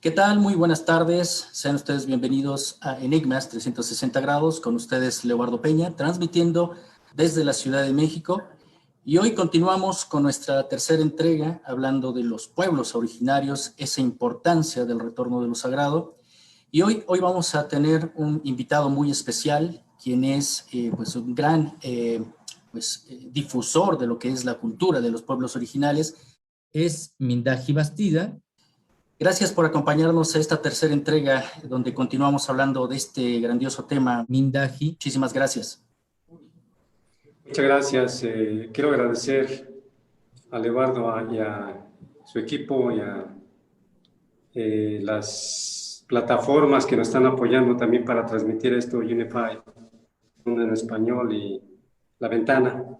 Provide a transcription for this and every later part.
¿Qué tal? Muy buenas tardes. Sean ustedes bienvenidos a Enigmas 360 grados. Con ustedes, Leobardo Peña, transmitiendo desde la Ciudad de México. Y hoy continuamos con nuestra tercera entrega, hablando de los pueblos originarios, esa importancia del retorno de lo sagrado. Y hoy vamos a tener un invitado muy especial, quien es pues un gran difusor de lo que es la cultura de los pueblos originales. Es Mindaji Bastida. Gracias por acompañarnos a esta tercera entrega donde continuamos hablando de este grandioso tema, Mindaji. Muchísimas gracias. Muchas gracias. Quiero agradecer a Leobardo y a su equipo y a las plataformas que nos están apoyando también para transmitir esto, Unify, uno en español y La Ventana,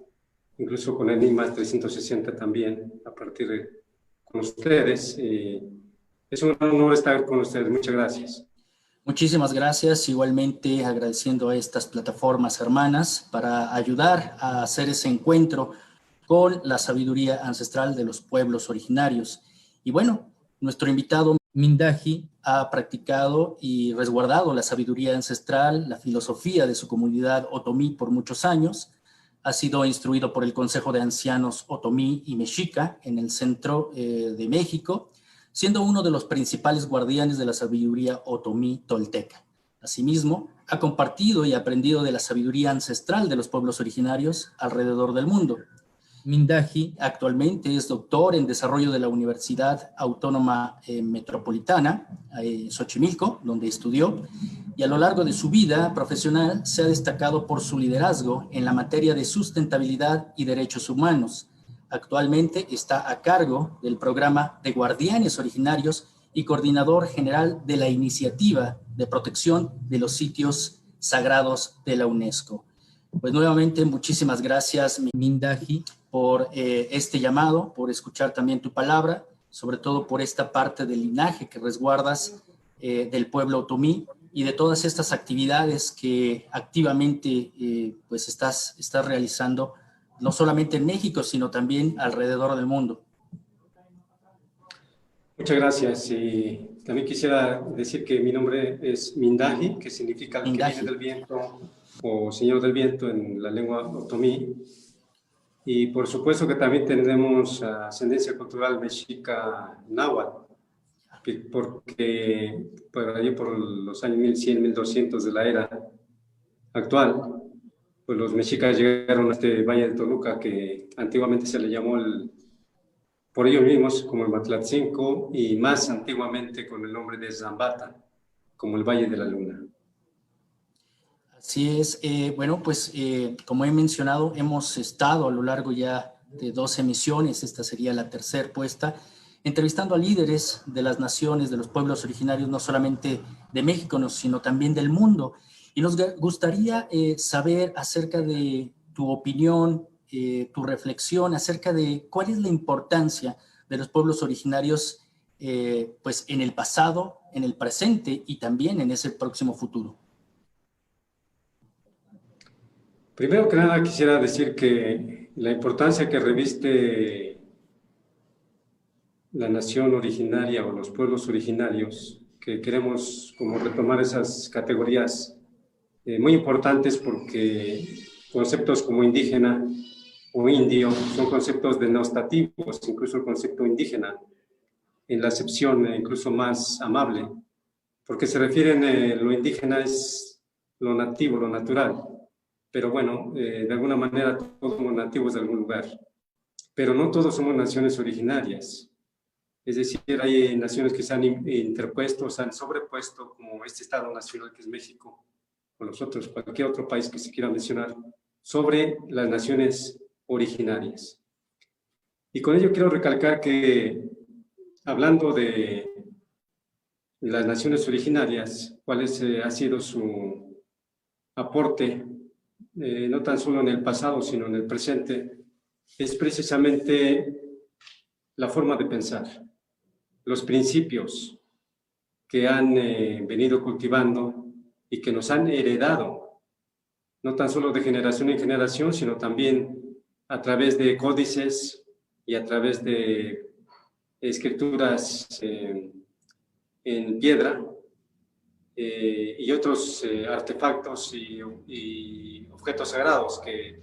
incluso con Enigmas 360 también, a partir de con ustedes. Es un honor estar con ustedes. Muchas gracias. Muchísimas gracias, igualmente agradeciendo a estas plataformas hermanas para ayudar a hacer ese encuentro con la sabiduría ancestral de los pueblos originarios. Y bueno, nuestro invitado Mindaji ha practicado y resguardado la sabiduría ancestral, la filosofía de su comunidad otomí por muchos años. Ha sido instruido por el Consejo de Ancianos Otomí y Mexica en el centro de México, siendo uno de los principales guardianes de la sabiduría otomí tolteca. Asimismo, ha compartido y aprendido de la sabiduría ancestral de los pueblos originarios alrededor del mundo. Mindaji actualmente es doctor en desarrollo de la Universidad Autónoma Metropolitana, Xochimilco, donde estudió, y a lo largo de su vida profesional se ha destacado por su liderazgo en la materia de sustentabilidad y derechos humanos. Actualmente está a cargo del programa de Guardianes Originarios y coordinador general de la Iniciativa de Protección de los Sitios Sagrados de la UNESCO. Pues nuevamente, muchísimas gracias, Mindaji, por este llamado, por escuchar también tu palabra, sobre todo por esta parte del linaje que resguardas del pueblo otomí y de todas estas actividades que activamente pues estás realizando, no solamente en México, sino también alrededor del mundo. Muchas gracias. Y también quisiera decir que mi nombre es Mindaji, que significa el que viene del viento o señor del viento en la lengua otomí. Y por supuesto que también tenemos ascendencia cultural mexica náhuatl, porque por allí por los años 1100, 1200 de la era actual, pues los mexicas llegaron a este valle de Toluca, que antiguamente se le llamó por ellos mismos como el Matlatzinco, y más antiguamente con el nombre de Zambata, como el Valle de la Luna. Así es. Bueno, pues como he mencionado, hemos estado a lo largo ya de 2 emisiones, esta sería la tercera puesta, entrevistando a líderes de las naciones, de los pueblos originarios, no solamente de México, sino también del mundo. Y nos gustaría saber acerca de tu opinión, tu reflexión acerca de cuál es la importancia de los pueblos originarios pues en el pasado, en el presente y también en ese próximo futuro. Primero que nada quisiera decir que la importancia que reviste la nación originaria o los pueblos originarios, que queremos como retomar esas categorías muy importantes, porque conceptos como indígena o indio son conceptos denostativos, incluso el concepto indígena en la acepción incluso más amable, porque se refieren, lo indígena es lo nativo, lo natural, pero bueno, de alguna manera todos somos nativos de algún lugar, pero no todos somos naciones originarias. Es decir, hay naciones que se han interpuesto, se han sobrepuesto, como este Estado nacional que es México, o los otros, cualquier otro país que se quiera mencionar, sobre las naciones originarias. Y con ello quiero recalcar que, hablando de las naciones originarias, cuál ha sido su aporte, no tan solo en el pasado, sino en el presente, es precisamente la forma de pensar, los principios que han venido cultivando y que nos han heredado, no tan solo de generación en generación, sino también a través de códices y a través de escrituras en piedra y otros artefactos y objetos sagrados que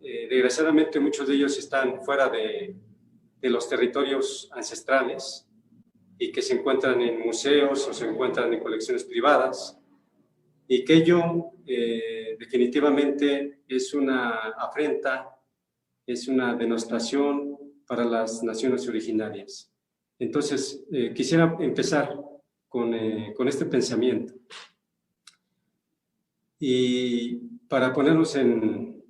desgraciadamente muchos de ellos están fuera de los territorios ancestrales y que se encuentran en museos o se encuentran en colecciones privadas, y que ello definitivamente es una afrenta, es una denostación para las naciones originarias. Entonces, quisiera empezar con este pensamiento. Y para ponernos en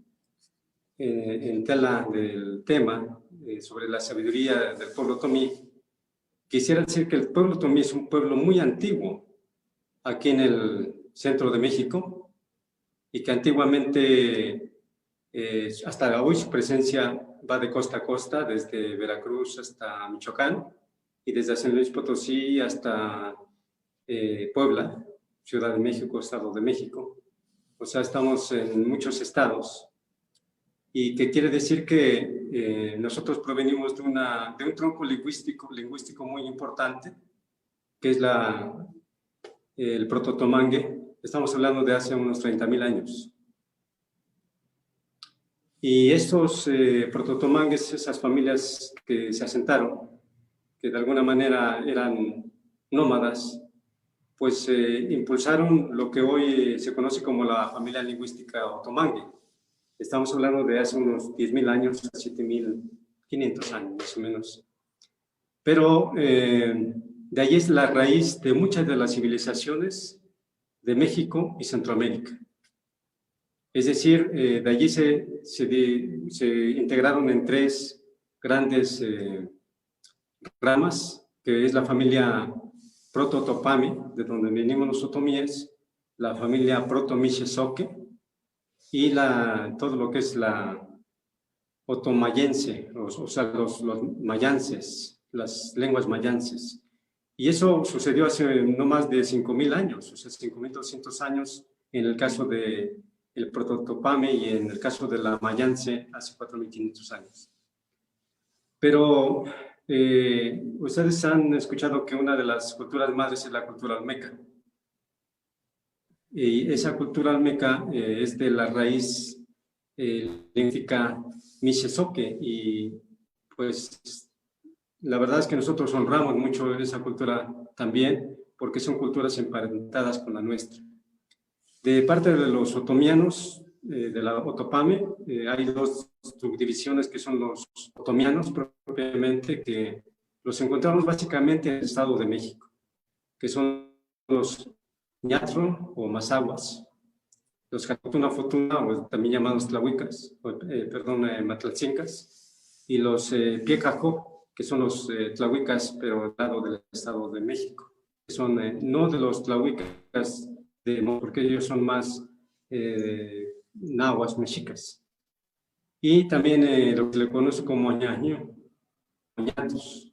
tela del tema sobre la sabiduría del pueblo otomí, quisiera decir que el pueblo otomí es un pueblo muy antiguo aquí en el centro de México y que antiguamente, hasta hoy su presencia va de costa a costa, desde Veracruz hasta Michoacán y desde San Luis Potosí hasta Puebla, Ciudad de México, Estado de México. O sea, estamos en muchos estados, y que quiere decir que nosotros provenimos de un tronco lingüístico muy importante, que es el proto-otomangue. Estamos hablando de hace unos 30.000 años. Y estos proto-otomangues, esas familias que se asentaron, que de alguna manera eran nómadas, pues impulsaron lo que hoy se conoce como la familia lingüística otomangue. Estamos hablando de hace unos 10.000 años, 7.500 años más o menos. Pero de ahí es la raíz de muchas de las civilizaciones de México y Centroamérica. Es decir, de allí se integraron en tres grandes ramas, que es la familia Proto-Topami, de donde venimos los otomíes, la familia Proto-Mixe-Zoque y todo lo que es la otomayense, o sea, los mayances, las lenguas mayances. Y eso sucedió hace no más de 5.000 años, o sea, 5.200 años en el caso del Proto-Topami y en el caso de la mayance hace 4.500 años. Pero ustedes han escuchado que una de las culturas madres es la cultura olmeca. Y esa cultura olmeca es de la raíz lingüística Mixe-Zoque, y pues la verdad es que nosotros honramos mucho esa cultura también, porque son culturas emparentadas con la nuestra. De parte de los otomianos, de la Otopame, hay dos subdivisiones que son los otomianos propiamente, que los encontramos básicamente en el Estado de México, que son los ñatro o mazahuas, los Jatuna Fotuna, o también llamados tlahuicas, matlalcincas, y los Piecajo, que son los tlahuicas, pero al lado del Estado de México, que son no de los tlahuicas, porque ellos son más nahuas, mexicas. Y también lo que se le conoce como ñaño, ñatos,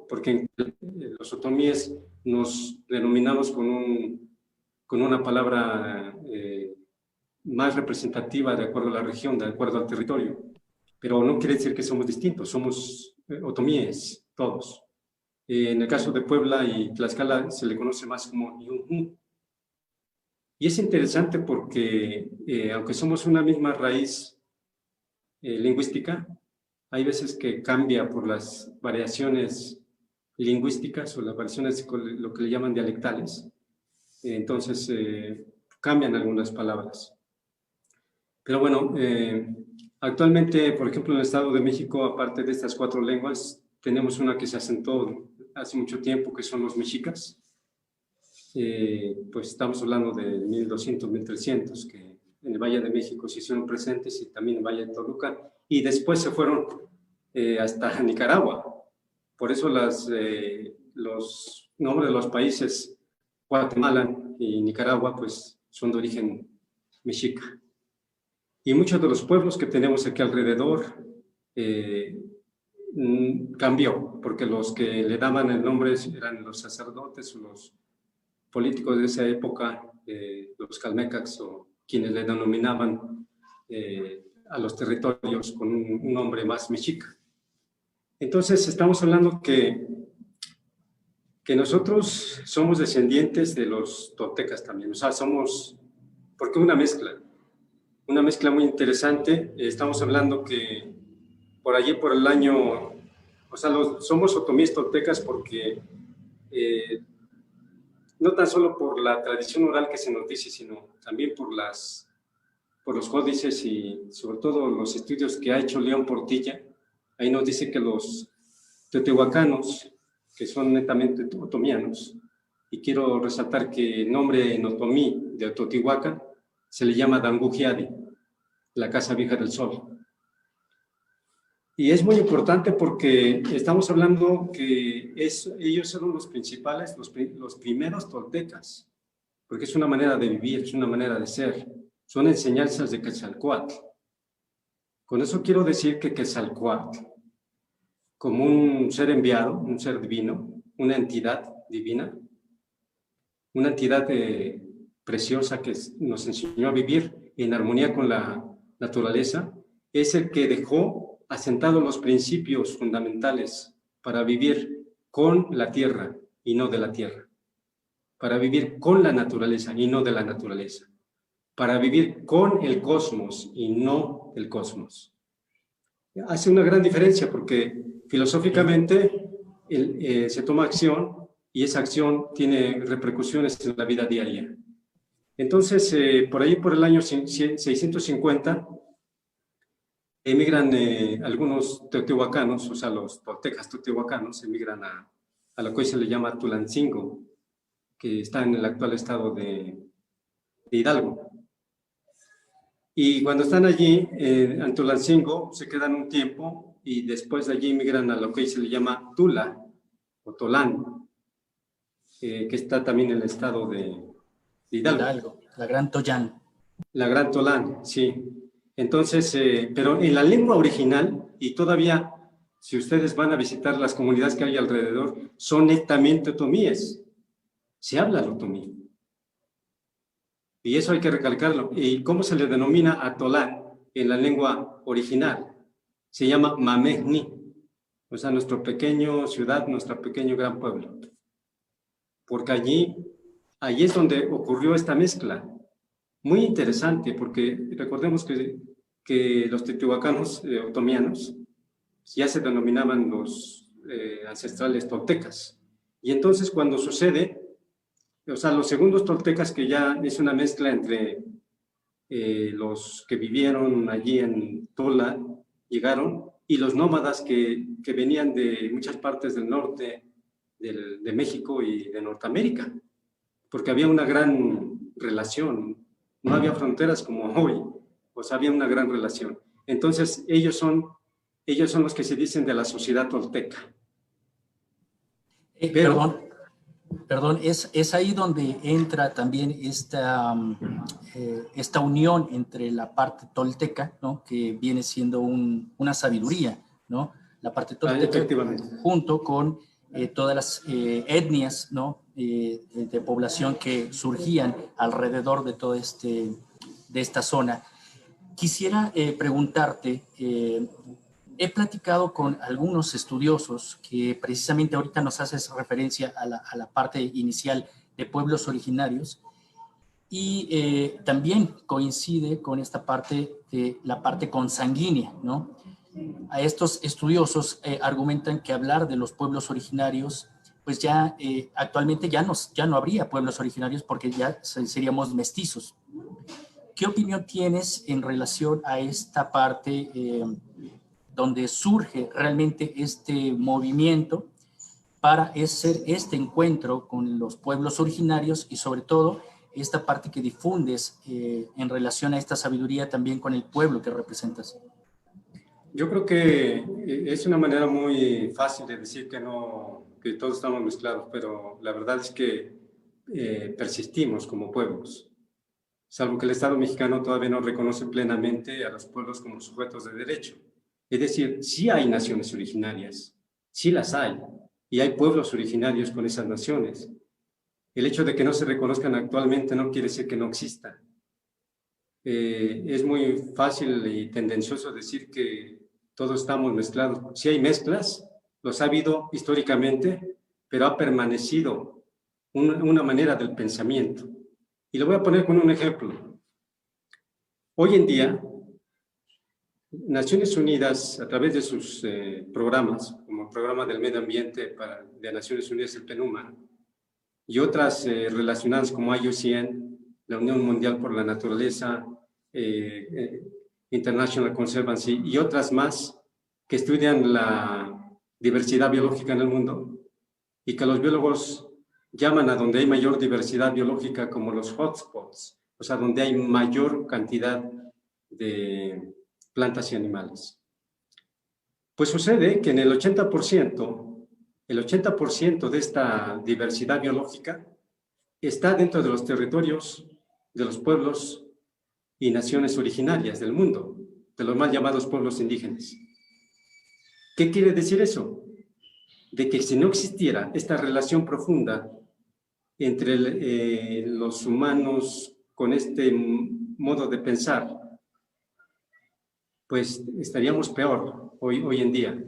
porque los otomíes nos denominamos con una palabra más representativa de acuerdo a la región, de acuerdo al territorio, pero no quiere decir que somos distintos, somos otomíes todos. En el caso de Puebla y Tlaxcala se le conoce más como Ñujú. Y es interesante porque aunque somos una misma raíz lingüística, hay veces que cambia por las variaciones lingüísticas o las variaciones, lo que le llaman dialectales. Entonces, cambian algunas palabras. Pero bueno, actualmente, por ejemplo, en el Estado de México, aparte de estas 4 lenguas, tenemos una que se asentó hace mucho tiempo, que son los mexicas. Pues estamos hablando de 1.200, 1.300, que en el Valle de México se hicieron presentes, y también en el Valle de Toluca, y después se fueron hasta Nicaragua. Por eso los nombres de los países, Guatemala y Nicaragua, pues son de origen mexica. Y muchos de los pueblos que tenemos aquí alrededor cambió, porque los que le daban el nombre eran los sacerdotes o los políticos de esa época, los calmecacs, o quienes le denominaban a los territorios con un nombre más mexica. Entonces, estamos hablando que nosotros somos descendientes de los toltecas también, o sea, somos, porque una mezcla muy interesante. Estamos hablando que por allí, por el año, o sea, somos otomíes toltecas porque no tan solo por la tradición oral que se nos dice, sino también por los códices y sobre todo los estudios que ha hecho León Portilla. Ahí nos dice que los teotihuacanos, que son netamente otomianos, y quiero resaltar que el nombre en otomí de Teotihuacán se le llama Dangujiadi, la casa vieja del sol. Y es muy importante porque estamos hablando que ellos fueron los principales, los primeros toltecas, porque es una manera de vivir, es una manera de ser, son enseñanzas de Quetzalcóatl. Con eso quiero decir que Quetzalcóatl, como un ser enviado, un ser divino, una entidad divina, una entidad preciosa que nos enseñó a vivir en armonía con la naturaleza, es el que dejó asentados los principios fundamentales para vivir con la tierra y no de la tierra, para vivir con la naturaleza y no de la naturaleza, para vivir con el cosmos y no el cosmos. Hace una gran diferencia porque filosóficamente se toma acción y esa acción tiene repercusiones en la vida diaria. Entonces, por ahí por el año 650, emigran algunos teotihuacanos, o sea, los toltecas teotihuacanos, emigran a lo que hoy se le llama Tulancingo, que está en el actual estado de Hidalgo. Y cuando están allí, en Tulancingo, se quedan un tiempo y después de allí emigran a lo que hoy se le llama Tula, o Tolán, que está también en el estado de Hidalgo. La Gran Toyán. La Gran Tolán, sí. Entonces, pero en la lengua original, y todavía, si ustedes van a visitar las comunidades que hay alrededor, son netamente otomíes. Se habla el otomí. Y eso hay que recalcarlo. ¿Y cómo se le denomina a Tolán en la lengua original? Se llama Mamegni, o sea, nuestra pequeña ciudad, nuestro pequeño gran pueblo. Porque allí es donde ocurrió esta mezcla. Muy interesante, porque recordemos que los teotihuacanos otomianos ya se denominaban los ancestrales toltecas. Y entonces cuando sucede, o sea, los segundos toltecas, que ya es una mezcla entre los que vivieron allí en Tula, llegaron, y los nómadas que venían de muchas partes del norte de México y de Norteamérica, porque había una gran relación. No había fronteras como hoy, pues había una gran relación. Entonces, ellos son los que se dicen de la sociedad tolteca. Perdón, es ahí donde entra también esta unión entre la parte tolteca, ¿no? Que viene siendo una sabiduría, ¿no? La parte tolteca junto con todas las etnias, ¿no? De población que surgían alrededor de todo de esta zona. Quisiera preguntarte, he platicado con algunos estudiosos que precisamente ahorita nos haces referencia a la parte inicial de pueblos originarios, y también coincide con esta parte de la parte consanguínea, ¿no? A estos estudiosos argumentan que hablar de los pueblos originarios, pues ya actualmente ya no habría pueblos originarios porque ya seríamos mestizos. ¿Qué opinión tienes en relación a esta parte donde surge realmente este movimiento para hacer este encuentro con los pueblos originarios, y sobre todo esta parte que difundes en relación a esta sabiduría también con el pueblo que representas? Yo creo que es una manera muy fácil de decir que todos estamos mezclados, pero la verdad es que persistimos como pueblos, salvo que el Estado mexicano todavía no reconoce plenamente a los pueblos como sujetos de derecho. Es decir, sí hay naciones originarias, sí las hay, y hay pueblos originarios con esas naciones. El hecho de que no se reconozcan actualmente no quiere decir que no existan. Es muy fácil y tendencioso decir que todos estamos mezclados. Sí hay mezclas, los ha habido históricamente, pero ha permanecido una manera del pensamiento. Y lo voy a poner con un ejemplo. Hoy en día, Naciones Unidas, a través de sus programas, como el Programa del Medio Ambiente de Naciones Unidas, el PNUMA, y otras relacionadas como IUCN, la Unión Mundial por la Naturaleza, International Conservancy y otras más que estudian la diversidad biológica en el mundo y que los biólogos llaman a donde hay mayor diversidad biológica como los hotspots, o sea, donde hay mayor cantidad de plantas y animales. Pues sucede que en el 80% de esta diversidad biológica está dentro de los territorios de los pueblos y naciones originarias del mundo, de los mal llamados pueblos indígenas. ¿Qué quiere decir eso? De que si no existiera esta relación profunda entre los humanos con este modo de pensar, pues estaríamos peor hoy en día.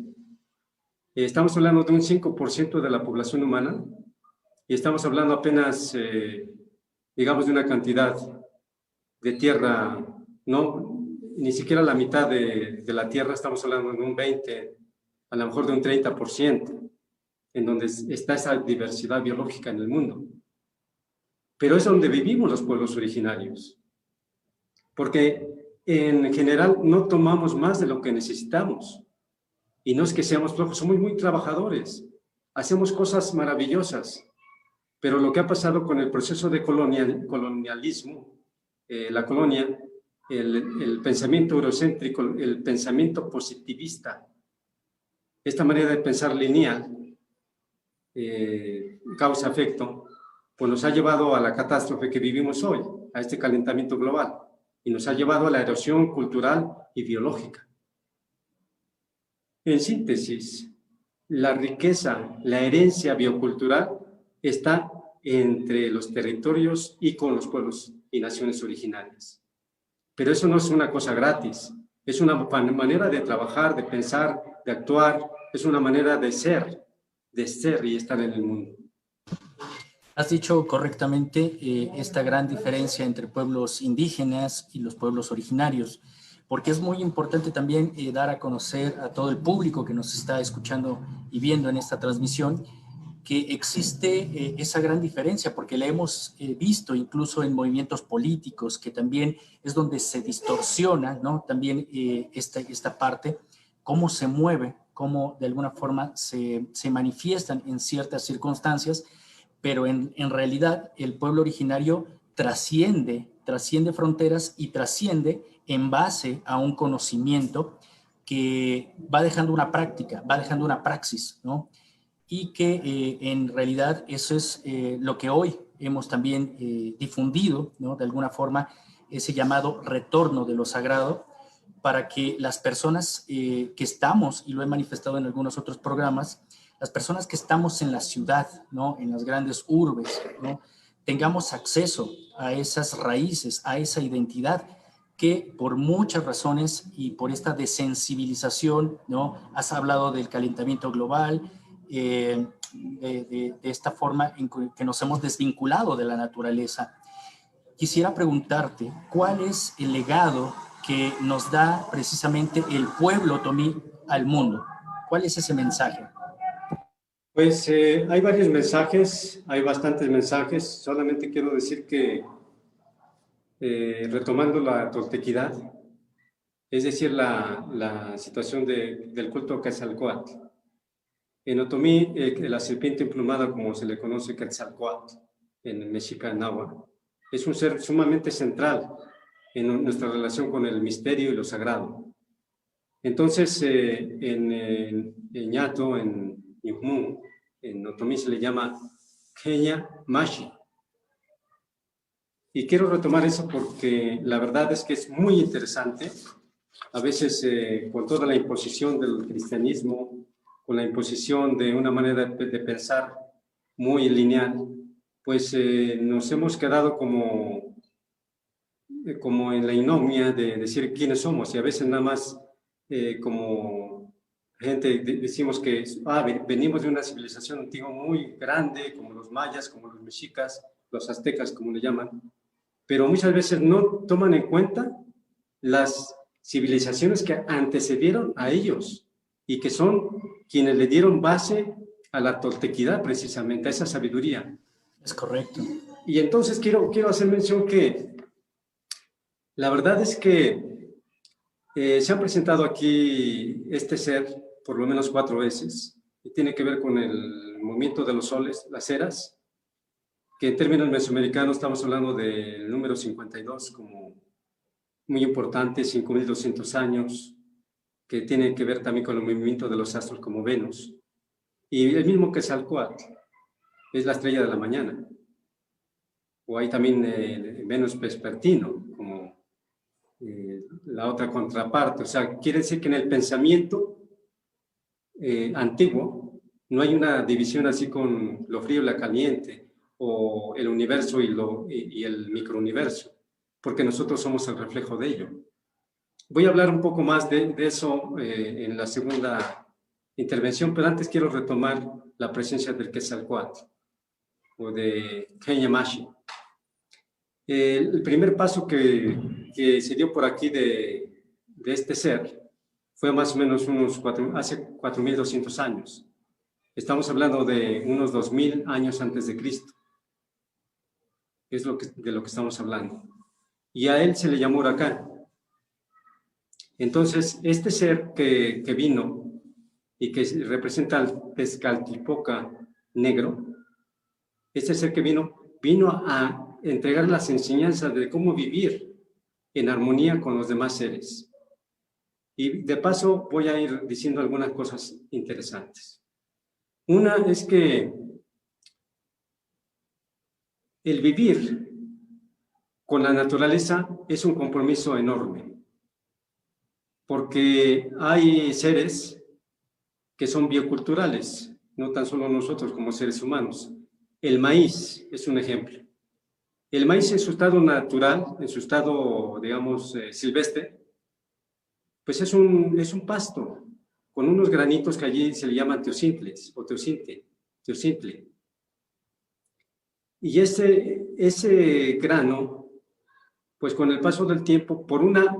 Estamos hablando de un 5% de la población humana y estamos hablando apenas, digamos, de una cantidad de tierra, no, ni siquiera la mitad de la tierra, estamos hablando de un 20, a lo mejor de un 30%, en donde está esa diversidad biológica en el mundo. Pero es donde vivimos los pueblos originarios, porque en general no tomamos más de lo que necesitamos. Y no es que seamos flojos, somos muy trabajadores, hacemos cosas maravillosas, pero lo que ha pasado con el proceso de colonialismo, la colonia, el pensamiento eurocéntrico, el pensamiento positivista, esta manera de pensar lineal, causa-efecto, pues nos ha llevado a la catástrofe que vivimos hoy, a este calentamiento global, y nos ha llevado a la erosión cultural y biológica. En síntesis, la riqueza, la herencia biocultural está entre los territorios y con los pueblos y naciones originarias. Pero eso no es una cosa gratis, es una manera de trabajar, de pensar, de actuar, es una manera de ser y estar en el mundo. Has dicho correctamente esta gran diferencia entre pueblos indígenas y los pueblos originarios, porque es muy importante también dar a conocer a todo el público que nos está escuchando y viendo en esta transmisión que existe esa gran diferencia, porque la hemos visto incluso en movimientos políticos, que también es donde se distorsiona, ¿no? También esta parte, cómo se mueve, cómo de alguna forma se manifiestan en ciertas circunstancias, pero en realidad el pueblo originario trasciende fronteras y trasciende en base a un conocimiento que va dejando una práctica, va dejando una praxis, ¿no? Y que en realidad eso es lo que hoy hemos también difundido, ¿no? De alguna forma, ese llamado retorno de lo sagrado, para que las personas que estamos, y lo he manifestado en algunos otros programas, las personas que estamos en la ciudad, ¿no? En las grandes urbes, ¿no? Tengamos acceso a esas raíces, a esa identidad que por muchas razones y por esta desensibilización, ¿no? Has hablado del calentamiento global, de esta forma en que nos hemos desvinculado de la naturaleza. Quisiera preguntarte, ¿cuál es el legado que nos da precisamente el pueblo otomí al mundo? ¿Cuál es ese mensaje? Pues hay varios mensajes, hay bastantes mensajes. Solamente quiero decir que, retomando la toltequidad, es decir, la situación del culto Quetzalcóatl. En otomí, la serpiente emplumada, como se le conoce Quetzalcóatl en el mexica náhuatl, es un ser sumamente central en nuestra relación con el misterio y lo sagrado. Entonces, en ñato, en ñujmú, en otomí se le llama Kenya Mashi. Y quiero retomar eso porque la verdad es que es muy interesante. A veces, con toda la imposición del cristianismo, con la imposición de una manera de pensar muy lineal, pues nos hemos quedado como en la ignominia de decir quiénes somos, y a veces nada más como gente decimos que venimos de una civilización antigua muy grande, como los mayas, como los mexicas, los aztecas, como le llaman, pero muchas veces no toman en cuenta las civilizaciones que antecedieron a ellos y que son quienes le dieron base a la toltequidad, precisamente, a esa sabiduría. Es correcto. Y entonces quiero hacer mención que la verdad es que se han presentado aquí este ser por lo menos 4 veces, y tiene que ver con el movimiento de los soles, las eras, que en términos mesoamericanos estamos hablando del número 52 como muy importante, 5.200 años, que tiene que ver también con el movimiento de los astros como Venus. Y el mismo Quetzalcóatl, es la estrella de la mañana. O hay también Venus vespertino, como la otra contraparte. O sea, quiere decir que en el pensamiento antiguo no hay una división así con lo frío y la caliente, o el universo y el microuniverso, porque nosotros somos el reflejo de ello. Voy a hablar un poco más de eso en la segunda intervención, pero antes quiero retomar la presencia del Quetzalcóatl o de Kenyamashi. El primer paso que se dio por aquí de este ser fue más o menos hace 4.200 años. Estamos hablando de unos 2.000 años antes de Cristo. Es de lo que estamos hablando. Y a él se le llamó Huracán. Entonces, este ser que vino y que representa al Tezcatlipoca negro, este ser que vino a entregar las enseñanzas de cómo vivir en armonía con los demás seres. Y de paso voy a ir diciendo algunas cosas interesantes. Una es que el vivir con la naturaleza es un compromiso enorme, porque hay seres que son bioculturales, no tan solo nosotros como seres humanos. El maíz es un ejemplo. El maíz en su estado natural, en su estado, digamos, silvestre, pues es un pasto con unos granitos que allí se le llaman teocintles o teocintle. Y ese grano, pues con el paso del tiempo, por una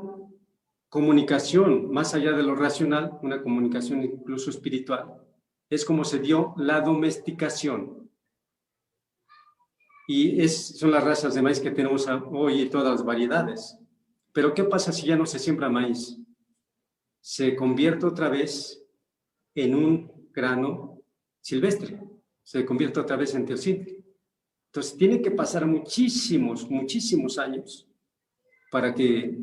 comunicación más allá de lo racional, una comunicación incluso espiritual, es como se dio la domesticación. Y son las razas de maíz que tenemos hoy y todas las variedades. Pero ¿qué pasa si ya no se siembra maíz? Se convierte otra vez en un grano silvestre, se convierte otra vez en teocintle. Entonces tiene que pasar muchísimos años para que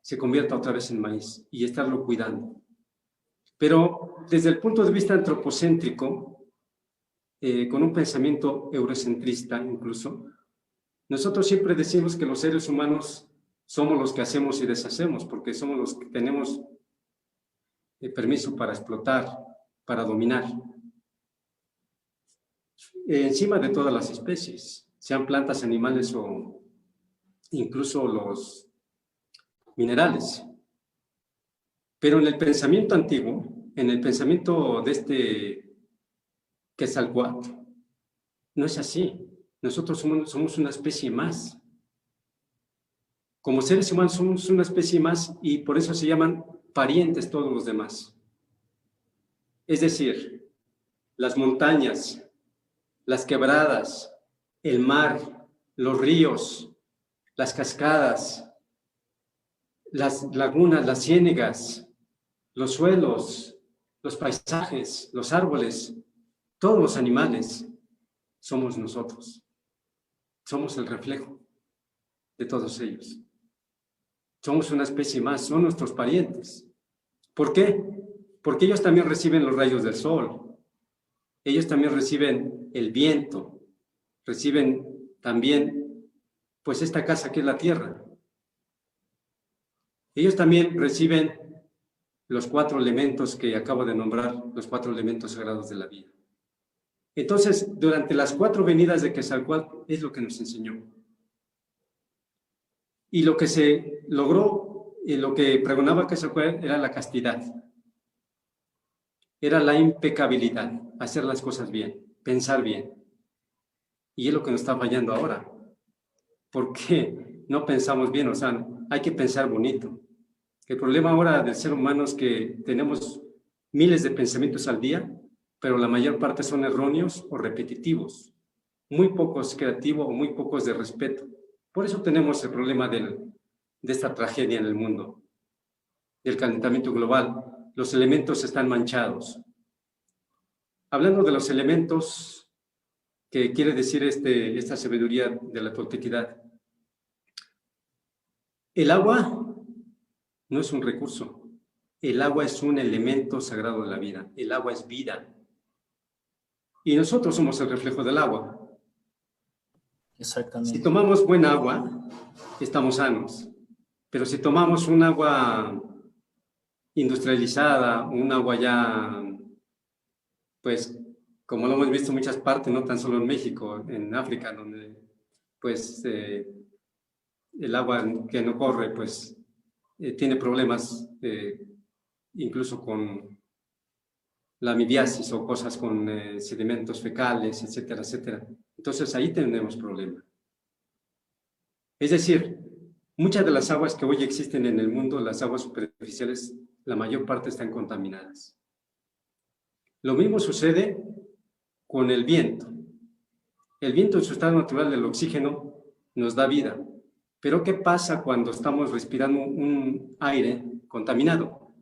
se convierta otra vez en maíz y estarlo cuidando. Pero desde el punto de vista antropocéntrico, con un pensamiento eurocentrista incluso, nosotros siempre decimos que los seres humanos somos los que hacemos y deshacemos, porque somos los que tenemos permiso para explotar, para dominar, encima de todas las especies, sean plantas, animales o incluso los minerales. Pero en el pensamiento antiguo, en el pensamiento de este Quetzalcóatl, no es así. Nosotros somos una especie más. Como seres humanos somos una especie más y por eso se llaman parientes todos los demás. Es decir, las montañas, las quebradas, el mar, los ríos, las cascadas, las lagunas, las ciénegas, los suelos, los paisajes, los árboles, todos los animales, somos nosotros. Somos el reflejo de todos ellos. Somos una especie más, son nuestros parientes. ¿Por qué? Porque ellos también reciben los rayos del sol. Ellos también reciben el viento. Reciben también, pues, esta casa que es la tierra. Ellos también reciben los 4 elementos que acabo de nombrar, los 4 elementos sagrados de la vida. Entonces, durante las 4 venidas de Quetzalcóatl es lo que nos enseñó. Y lo que se logró, y lo que pregonaba Quetzalcóatl era la castidad. era la impecabilidad, hacer las cosas bien, pensar bien. Y es lo que nos está fallando ahora. ¿Por qué no pensamos bien? O sea, hay que pensar bonito. El problema ahora del ser humano es que tenemos miles de pensamientos al día, pero la mayor parte son erróneos o repetitivos. Muy pocos creativos o muy pocos de respeto. Por eso tenemos el problema de esta tragedia en el mundo, del calentamiento global. Los elementos están manchados. Hablando de los elementos, que quiere decir esta sabiduría de la toltequidad, el agua no es un recurso. El agua es un elemento sagrado de la vida. El agua es vida. Y nosotros somos el reflejo del agua. Exactamente. Si tomamos buena agua, estamos sanos. Pero si tomamos un agua industrializada, un agua ya, pues, como lo hemos visto en muchas partes, no tan solo en México, en África, donde, pues, el agua que no corre, pues, tiene problemas, incluso con la amibiasis o cosas con sedimentos fecales, etcétera, etcétera. Entonces, ahí tenemos problema. Es decir, muchas de las aguas que hoy existen en el mundo, las aguas superficiales, la mayor parte están contaminadas. Lo mismo sucede con el viento. El viento en su estado natural del oxígeno nos da vida. Pero ¿qué pasa cuando estamos respirando un aire contaminado?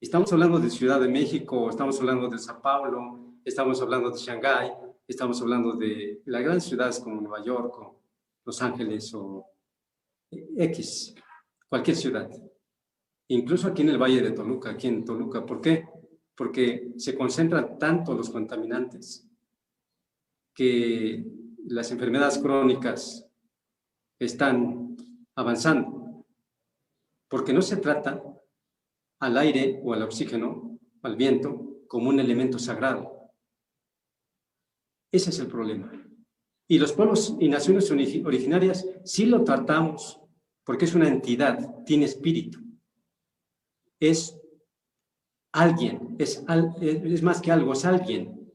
Estamos hablando de Ciudad de México, estamos hablando de Sao Paulo, estamos hablando de Shanghái, estamos hablando de las grandes ciudades como Nueva York, o Los Ángeles o X, cualquier ciudad. Incluso aquí en el Valle de Toluca, aquí en Toluca. ¿Por qué? Porque se concentran tanto los contaminantes que las enfermedades crónicas están avanzando. Porque no se trata al aire o al oxígeno, al viento, como un elemento sagrado. Ese es el problema. Y los pueblos y naciones originarias sí lo tratamos, porque es una entidad, tiene espíritu. Es alguien, es más que algo, es alguien.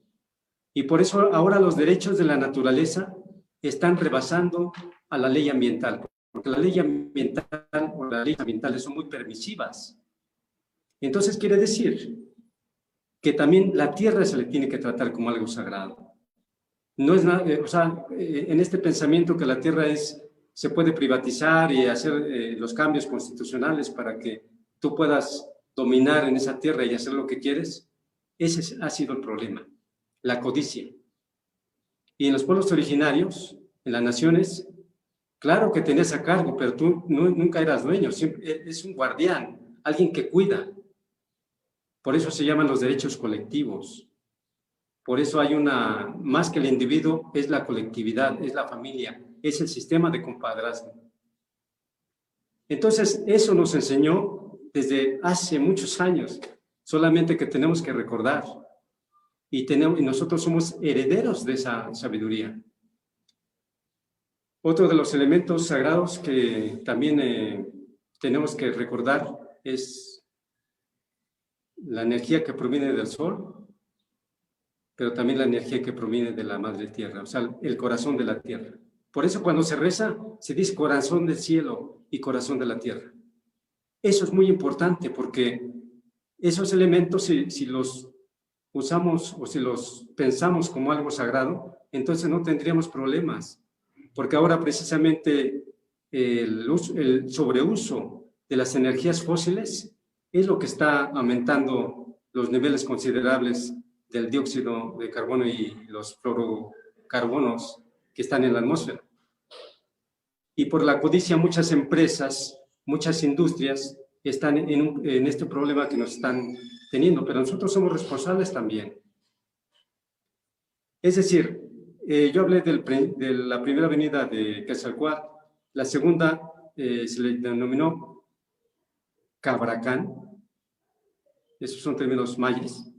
Y por eso ahora los derechos de la naturaleza están rebasando a la ley ambiental, porque la ley ambiental o las leyes ambientales son muy permisivas. Entonces quiere decir que también la tierra se le tiene que tratar como algo sagrado. No es nada, o sea, en este pensamiento que la tierra se puede privatizar y hacer los cambios constitucionales para que tú puedas dominar en esa tierra y hacer lo que quieres, ese ha sido el problema, la codicia. Y en los pueblos originarios, en las naciones, claro que tenías a cargo, pero tú nunca eras dueño, siempre es un guardián, alguien que cuida. Por eso se llaman los derechos colectivos. Por eso hay más que el individuo, es la colectividad, es la familia, es el sistema de compadrazgo. Entonces, eso nos enseñó desde hace muchos años, solamente que tenemos que recordar. Y nosotros somos herederos de esa sabiduría. Otro de los elementos sagrados que también tenemos que recordar es la energía que proviene del sol, pero también la energía que proviene de la madre tierra, o sea, el corazón de la tierra. Por eso cuando se reza, se dice corazón del cielo y corazón de la tierra. Eso es muy importante porque esos elementos, si los usamos o si los pensamos como algo sagrado, entonces no tendríamos problemas. Porque ahora precisamente el sobreuso de las energías fósiles es lo que está aumentando los niveles considerables del dióxido de carbono y los fluorocarbonos que están en la atmósfera. Y por la codicia muchas empresas, muchas industrias están en este problema que nos están teniendo, pero nosotros somos responsables también. Es decir, yo hablé de la primera avenida de Quetzalcóatl, la segunda se le denominó Cabracán, esos son términos mayas,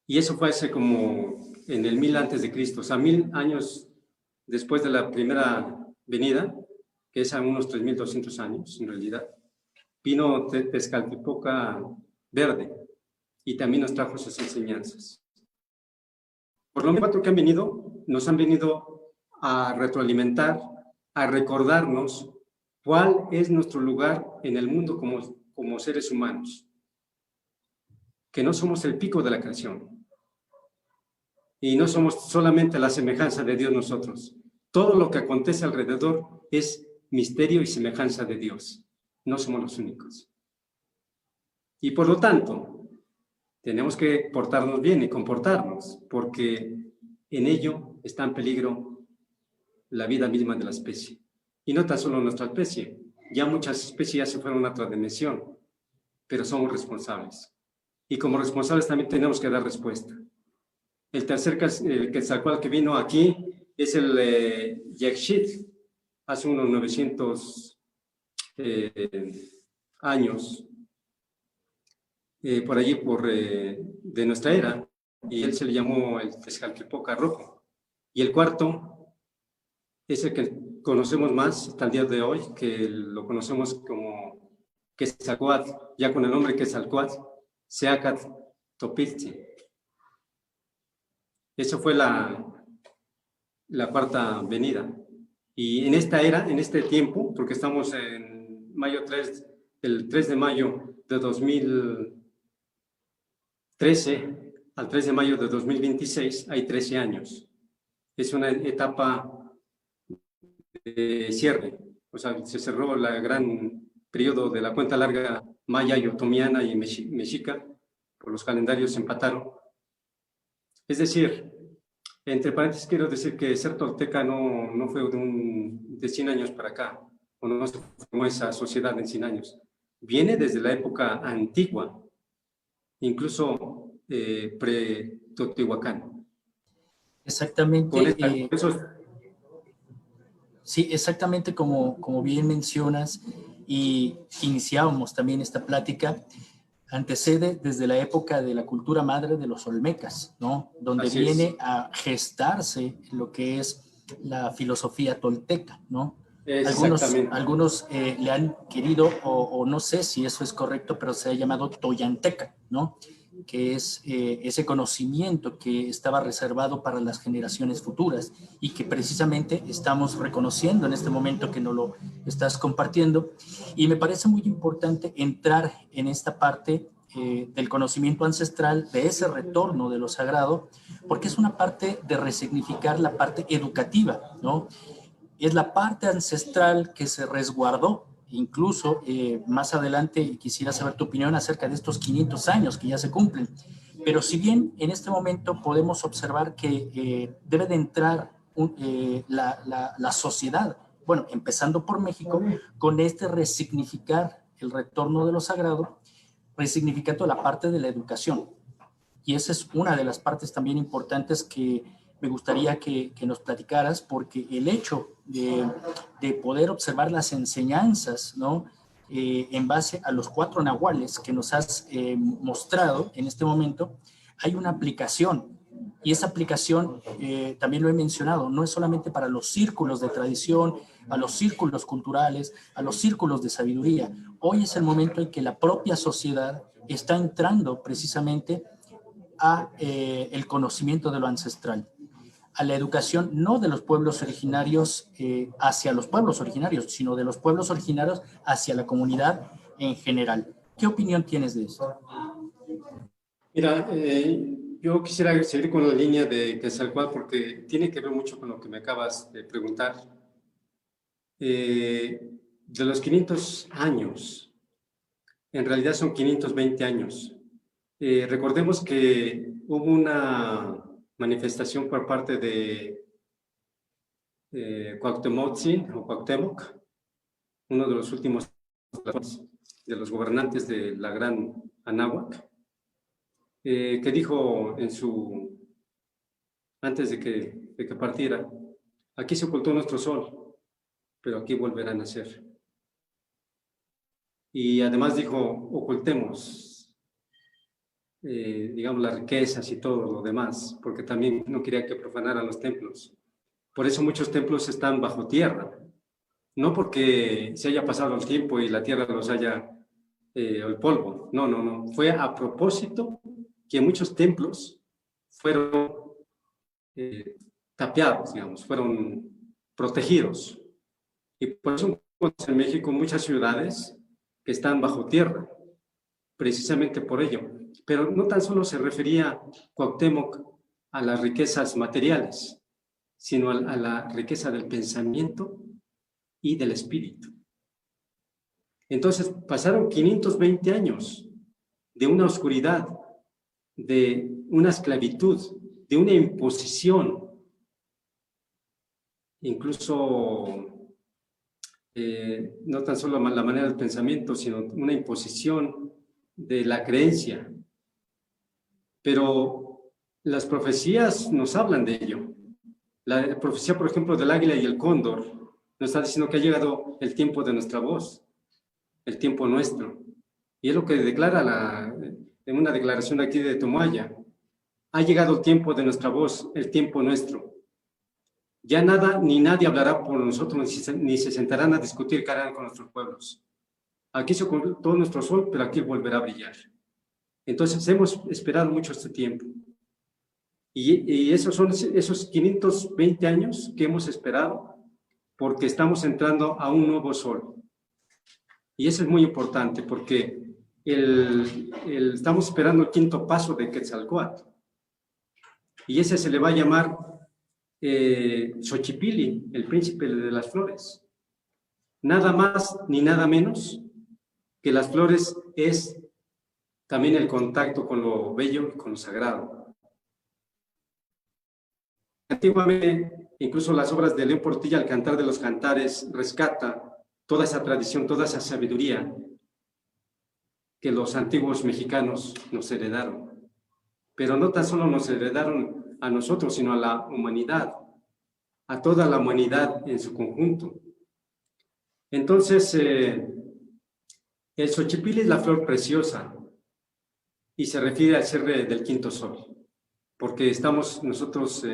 y eso fue hace como en el 1000 antes de Cristo, o sea, 1000 años después de la primera venida, que es a unos 3200 años en realidad, vino Tezcatlipoca Verde, y también nos trajo sus enseñanzas. Por lo menos que han venido, nos han venido a retroalimentar, a recordarnos cuál es nuestro lugar en el mundo como seres humanos, que no somos el pico de la creación y no somos solamente la semejanza de Dios nosotros. Todo lo que acontece alrededor es misterio y semejanza de Dios. No somos los únicos. Y por lo tanto, tenemos que portarnos bien y comportarnos, porque en ello está en peligro la vida misma de la especie. Y no tan solo nuestra especie, ya muchas especies ya se fueron a otra dimensión, pero somos responsables. Y como responsables también tenemos que dar respuesta. El tercer Quetzalcóatl que vino aquí es el Yaxchitl, hace unos 900 años, por allí de nuestra era, y él se le llamó el Tezcatlipoca Rojo. Y el cuarto es el que conocemos más hasta el día de hoy, que lo conocemos como Quetzalcóatl, ya con el nombre Quetzalcóatl, Seacatl Topiltzi. Esa fue la cuarta venida. Y en esta era, en este tiempo, porque estamos en mayo 3, el 3 de mayo de 2013 al 3 de mayo de 2026, hay 13 años. Es una etapa de cierre, o sea, se cerró la gran periodo de la cuenta larga maya y otomiana y mexica, por los calendarios empataron. Es decir, entre paréntesis quiero decir que ser tolteca no fue de 100 años para acá, o no se formó esa sociedad en 100 años. Viene desde la época antigua, incluso pre-Teotihuacán. Exactamente. Sí, exactamente como bien mencionas, y iniciábamos también esta plática, antecede desde la época de la cultura madre de los olmecas, ¿no? Donde viene a gestarse lo que es la filosofía tolteca, ¿no? Algunos le han querido, o no sé si eso es correcto, pero se ha llamado toyanteca, ¿no? Que es ese conocimiento que estaba reservado para las generaciones futuras y que precisamente estamos reconociendo en este momento que nos lo estás compartiendo. Y me parece muy importante entrar en esta parte del conocimiento ancestral, de ese retorno de lo sagrado, porque es una parte de resignificar la parte educativa, ¿no? Es la parte ancestral que se resguardó. Incluso más adelante quisiera saber tu opinión acerca de estos 500 años que ya se cumplen. Pero si bien en este momento podemos observar que debe de entrar la sociedad, bueno, empezando por México, con este resignificar el retorno de lo sagrado, resignificando la parte de la educación. Y esa es una de las partes también importantes que me gustaría que nos platicaras, porque el hecho de poder observar las enseñanzas, ¿no? En base a los 4 nahuales que nos has mostrado en este momento, hay una aplicación. Y esa aplicación, también lo he mencionado, no es solamente para los círculos de tradición, a los círculos culturales, a los círculos de sabiduría. Hoy es el momento en que la propia sociedad está entrando precisamente a el conocimiento de lo ancestral, a la educación no de los pueblos originarios hacia los pueblos originarios, sino de los pueblos originarios hacia la comunidad en general. ¿Qué opinión tienes de eso? Mira, yo quisiera seguir con la línea de Quetzalcóatl porque tiene que ver mucho con lo que me acabas de preguntar. De los 500 años, en realidad son 520 años. Recordemos que hubo una manifestación por parte de Cuauhtémoc, uno de los últimos de los gobernantes de la Gran Anáhuac, que dijo antes de que partiera, aquí se ocultó nuestro sol, pero aquí volverá a nacer. Y además dijo, ocultemos digamos, las riquezas y todo lo demás, porque también no quería que profanaran los templos. Por eso muchos templos están bajo tierra, no porque se haya pasado el tiempo y la tierra los haya, el polvo, no, fue a propósito que muchos templos fueron tapiados, digamos, fueron protegidos. Y por eso en México muchas ciudades que están bajo tierra, precisamente por ello. Pero no tan solo se refería Cuauhtémoc a las riquezas materiales, sino a la riqueza del pensamiento y del espíritu. Entonces pasaron 520 años de una oscuridad, de una esclavitud, de una imposición, incluso no tan solo la manera del pensamiento, sino una imposición de la creencia. Pero las profecías nos hablan de ello. La profecía, por ejemplo, del águila y el cóndor nos está diciendo que ha llegado el tiempo de nuestra voz, el tiempo nuestro. Y es lo que declara en una declaración de aquí de Tomohaya. Ha llegado el tiempo de nuestra voz, el tiempo nuestro. Ya nada ni nadie hablará por nosotros, ni se sentarán a discutir qué harán con nuestros pueblos. Aquí se ocultó nuestro sol, pero aquí volverá a brillar. Entonces hemos esperado mucho este tiempo. Y esos son esos 520 años que hemos esperado, porque estamos entrando a un nuevo sol. Y eso es muy importante, porque estamos esperando el quinto paso de Quetzalcóatl. Y ese se le va a llamar Xochipilli, el príncipe de las flores. Nada más ni nada menos que las flores es también el contacto con lo bello y con lo sagrado. Antiguamente, incluso las obras de León Portilla, El Cantar de los Cantares, rescata toda esa tradición, toda esa sabiduría que los antiguos mexicanos nos heredaron. Pero no tan solo nos heredaron a nosotros, sino a la humanidad, a toda la humanidad en su conjunto. Entonces, el Xochipilli es la flor preciosa y se refiere al ser del quinto sol, porque estamos nosotros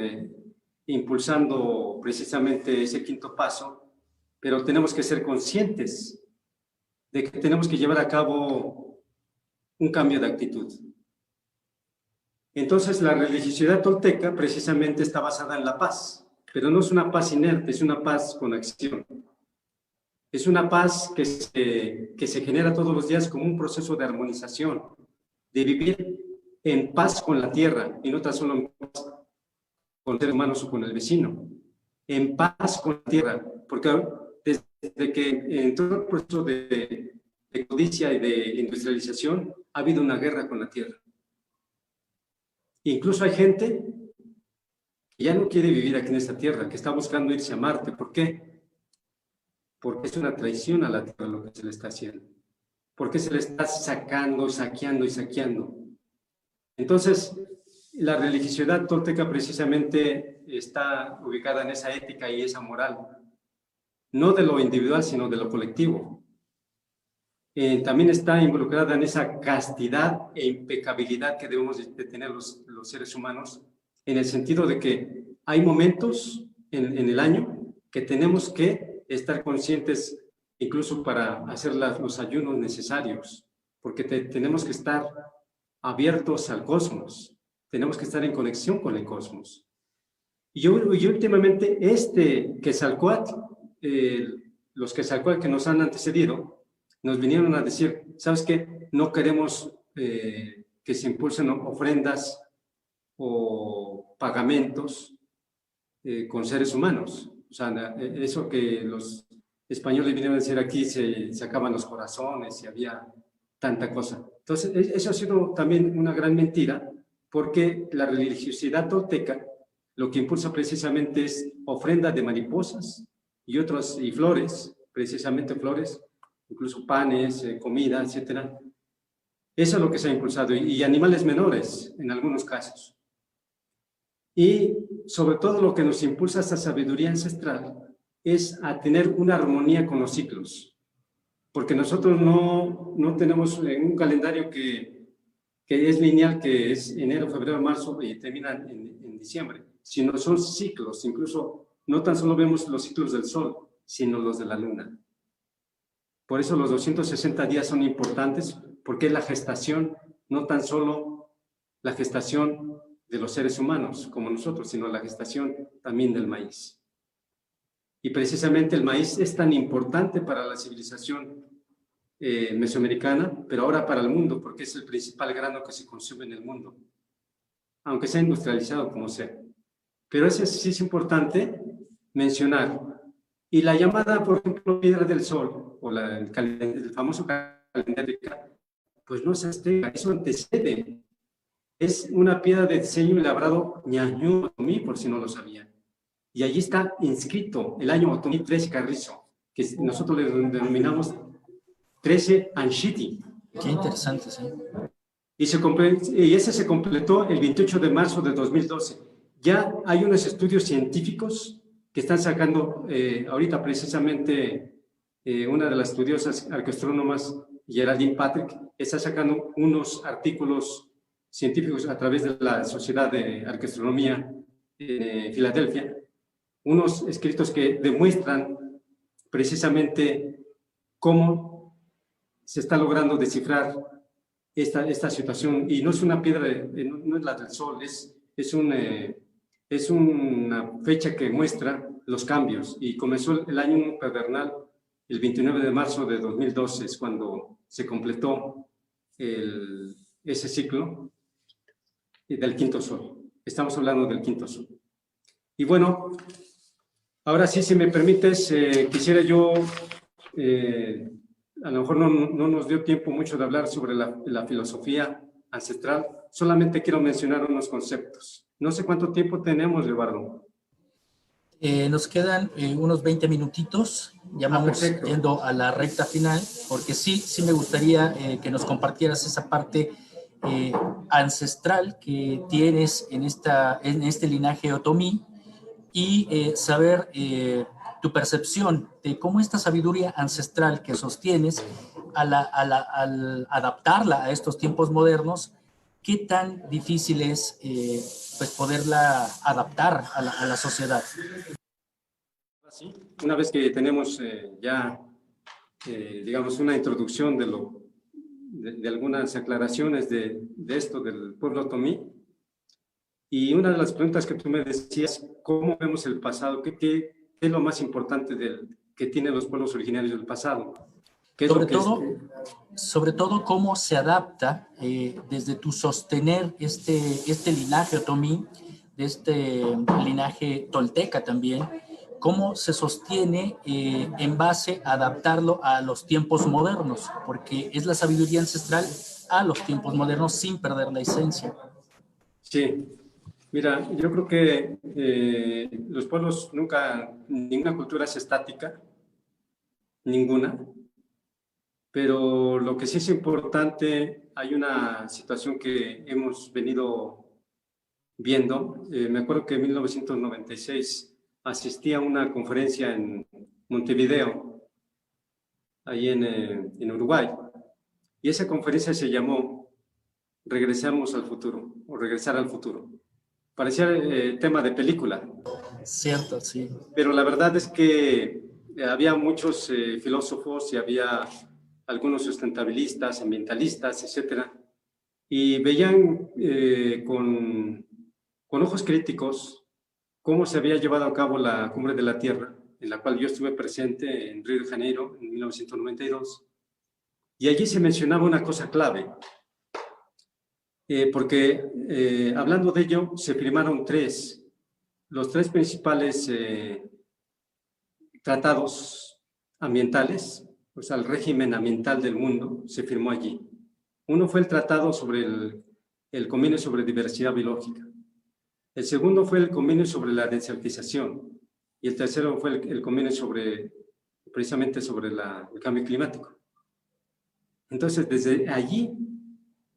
impulsando precisamente ese quinto paso, pero tenemos que ser conscientes de que tenemos que llevar a cabo un cambio de actitud. Entonces, la religiosidad tolteca precisamente está basada en la paz, pero no es una paz inerte, es una paz con acción. Es una paz que se genera todos los días como un proceso de armonización, de vivir en paz con la tierra y no tan solo en paz con los seres humanos o con el vecino, en paz con la tierra, porque desde que entró el proceso de codicia y de industrialización, ha habido una guerra con la tierra. Incluso hay gente que ya no quiere vivir aquí en esta tierra, que está buscando irse a Marte. ¿Por qué? Porque es una traición a la tierra lo que se le está haciendo. Porque se le está sacando, saqueando y saqueando. Entonces, la religiosidad tolteca precisamente está ubicada en esa ética y esa moral, no de lo individual, sino de lo colectivo. También está involucrada en esa castidad e impecabilidad que debemos de tener los seres humanos, en el sentido de que hay momentos en el año que tenemos que estar conscientes, incluso para hacer los ayunos necesarios, porque tenemos que estar abiertos al cosmos, tenemos que estar en conexión con el cosmos. Y últimamente Quetzalcóatl, los Quetzalcóatl que nos han antecedido, nos vinieron a decir, ¿sabes qué? No queremos que se impulsen ofrendas o pagamentos con seres humanos. O sea, eso que los españoles vinieron a decir aquí, se acaban los corazones y había tanta cosa. Entonces, eso ha sido también una gran mentira, porque la religiosidad tolteca lo que impulsa precisamente es ofrenda de mariposas y flores, precisamente flores, incluso panes, comida, etcétera. Eso es lo que se ha impulsado, y animales menores en algunos casos. Y sobre todo lo que nos impulsa esta sabiduría ancestral es a tener una armonía con los ciclos, porque nosotros no tenemos un calendario que es lineal, que es enero, febrero, marzo y termina en diciembre, sino son ciclos. Incluso no tan solo vemos los ciclos del sol, sino los de la luna. Por eso los 260 días son importantes, porque es la gestación, no tan solo la gestación de los seres humanos, como nosotros, sino la gestación también del maíz. Y precisamente el maíz es tan importante para la civilización mesoamericana, pero ahora para el mundo, porque es el principal grano que se consume en el mundo, aunque sea industrializado como sea. Pero eso sí es importante mencionar. Y la llamada, por ejemplo, piedra del sol, o el famoso calendario, pues no se azteca, eso antecede. Es una piedra de diseño elaborado Ñañú Otomí, por si no lo sabían. Y allí está inscrito el año Otomí 13 Carrizo, que nosotros le denominamos 13 Anshiti. Qué interesante, sí. Y ese se completó el 28 de marzo de 2012. Ya hay unos estudios científicos que están sacando, ahorita precisamente una de las estudiosas arqueastrónomas, Geraldine Patrick, está sacando unos artículos científicos a través de la Sociedad de Arqueastronomía de Filadelfia, unos escritos que demuestran precisamente cómo se está logrando descifrar esta situación, y no es una piedra, no es la del sol, es una fecha que muestra los cambios, y comenzó el año pedernal el 29 de marzo de 2012, es cuando se completó ese ciclo del quinto sol. Estamos hablando del quinto sol. Y bueno, ahora sí, si me permites, quisiera yo... a lo mejor no nos dio tiempo mucho de hablar sobre la filosofía ancestral, solamente quiero mencionar unos conceptos. No sé cuánto tiempo tenemos, Eduardo. Nos quedan unos 20 minutitos, ya vamos yendo a la recta final, porque sí me gustaría que nos compartieras esa parte ancestral que tienes en este linaje otomí, y saber tu percepción de cómo esta sabiduría ancestral que sostienes, al adaptarla a estos tiempos modernos, qué tan difícil es pues poderla adaptar a la sociedad. Una vez que tenemos ya, digamos, una introducción de algunas aclaraciones de esto del pueblo otomí, y una de las preguntas que tú me decías, ¿cómo vemos el pasado? ¿Qué es lo más importante que tienen los pueblos originarios del pasado? Sobre todo, cómo se adapta desde tu sostener este linaje otomí, de este linaje tolteca también, cómo se sostiene en base a adaptarlo a los tiempos modernos, porque es la sabiduría ancestral a los tiempos modernos sin perder la esencia. Sí. Mira, yo creo que los pueblos ninguna cultura es estática, ninguna, pero lo que sí es importante, hay una situación que hemos venido viendo. Me acuerdo que en 1996 asistí a una conferencia en Montevideo, ahí en Uruguay, y esa conferencia se llamó Regresamos al futuro, o Regresar al futuro. Parecía tema de película. Cierto, sí. Pero la verdad es que había muchos filósofos y había algunos sustentabilistas, ambientalistas, etcétera, y veían con ojos críticos cómo se había llevado a cabo la Cumbre de la Tierra, en la cual yo estuve presente en Río de Janeiro en 1992, y allí se mencionaba una cosa clave, porque hablando de ello, se firmaron los tres principales tratados ambientales, o sea, el régimen ambiental del mundo se firmó allí. Uno fue el tratado sobre el convenio sobre diversidad biológica. El segundo fue el convenio sobre la desertización. Y el tercero fue el convenio precisamente sobre el cambio climático. Entonces, desde allí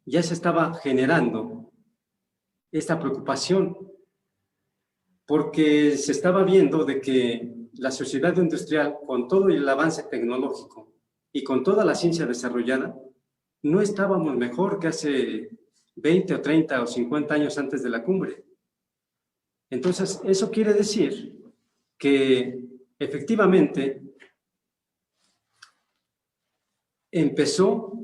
ya se estaba generando esta preocupación, porque se estaba viendo de que la sociedad industrial, con todo el avance tecnológico y con toda la ciencia desarrollada, no estábamos mejor que hace 20 o 30 o 50 años antes de la cumbre. Entonces, eso quiere decir que efectivamente empezó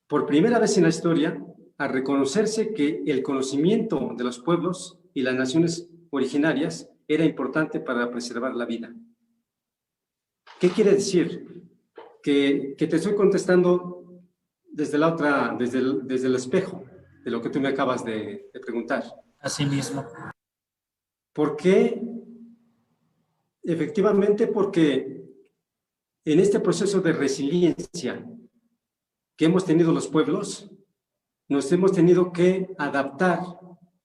por primera vez en la historia a reconocerse que el conocimiento de los pueblos y las naciones originarias era importante para preservar la vida. ¿Qué quiere decir? Que te estoy contestando desde desde el espejo de lo que tú me acabas de preguntar. Así mismo. ¿Por qué? Efectivamente, porque en este proceso de resiliencia que hemos tenido los pueblos, nos hemos tenido que adaptar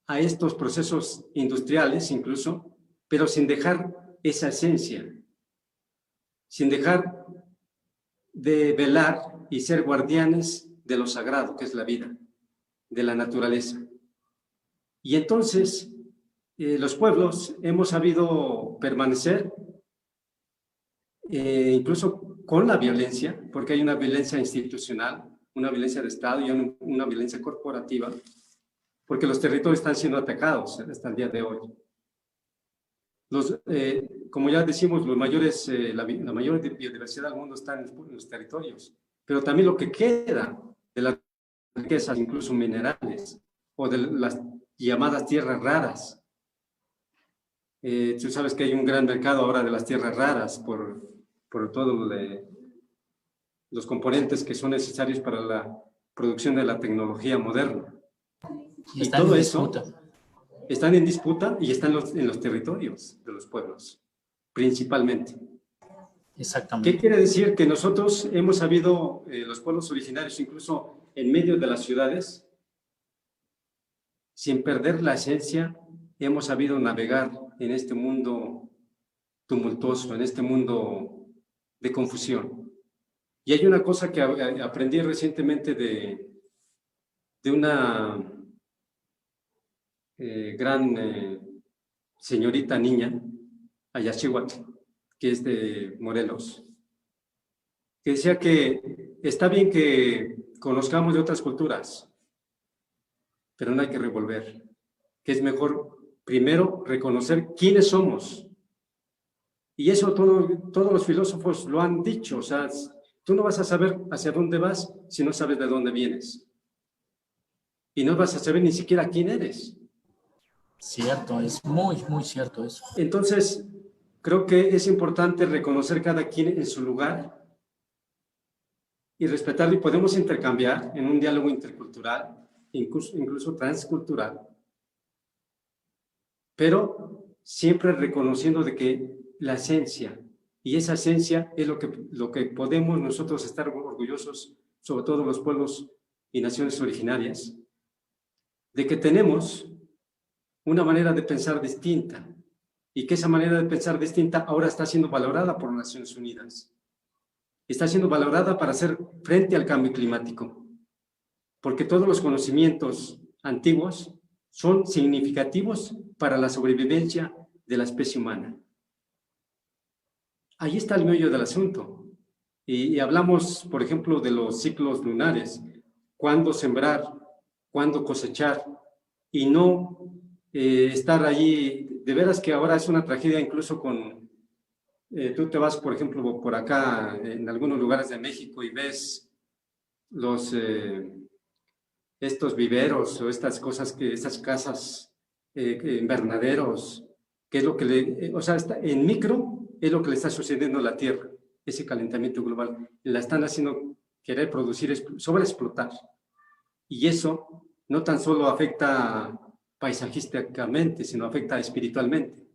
a estos procesos industriales incluso, pero sin dejar esa esencia, sin dejar de velar y ser guardianes de lo sagrado, que es la vida, de la naturaleza. Y entonces, los pueblos hemos sabido permanecer, incluso con la violencia, porque hay una violencia institucional, una violencia de Estado y una violencia corporativa, porque los territorios están siendo atacados hasta el día de hoy. Como ya decimos, la mayor biodiversidad del mundo está en los territorios, pero también lo que queda de las riquezas, incluso minerales, o de las llamadas tierras raras. Tú sabes que hay un gran mercado ahora de las tierras raras por todos los componentes que son necesarios para la producción de la tecnología moderna. Y todo eso están en disputa y están en los territorios de los pueblos, principalmente. Exactamente. ¿Qué quiere decir? Que nosotros hemos sabido, los pueblos originarios, incluso en medio de las ciudades, sin perder la esencia, hemos sabido navegar en este mundo tumultuoso, en este mundo de confusión. Y hay una cosa que aprendí recientemente de una gran señorita niña, Ayachihuatl, que es de Morelos, que decía que está bien que conozcamos de otras culturas, pero no hay que revolver, que es mejor primero reconocer quiénes somos. Y eso todos los filósofos lo han dicho, o sea, tú no vas a saber hacia dónde vas si no sabes de dónde vienes. Y no vas a saber ni siquiera quién eres. Cierto, es muy, muy cierto eso. Entonces, creo que es importante reconocer cada quien en su lugar y respetarlo, y podemos intercambiar en un diálogo intercultural, incluso transcultural, pero siempre reconociendo de que la esencia, y esa esencia es lo que podemos nosotros estar orgullosos, sobre todo los pueblos y naciones originarias, de que tenemos una manera de pensar distinta, y que esa manera de pensar distinta ahora está siendo valorada por las Naciones Unidas. Está siendo valorada para hacer frente al cambio climático, porque todos los conocimientos antiguos son significativos para la sobrevivencia de la especie humana. Ahí está el meollo del asunto. Y hablamos, por ejemplo, de los ciclos lunares, cuándo sembrar, cuándo cosechar, y no estar allí. De veras que ahora es una tragedia, incluso con... tú te vas, por ejemplo, por acá, en algunos lugares de México, y ves estos viveros o estas cosas, estas casas, invernaderos, que es lo que o sea, en micro es lo que le está sucediendo a la Tierra, ese calentamiento global. La están haciendo querer producir, sobreexplotar. Y eso no tan solo afecta paisajísticamente, sino afecta espiritualmente.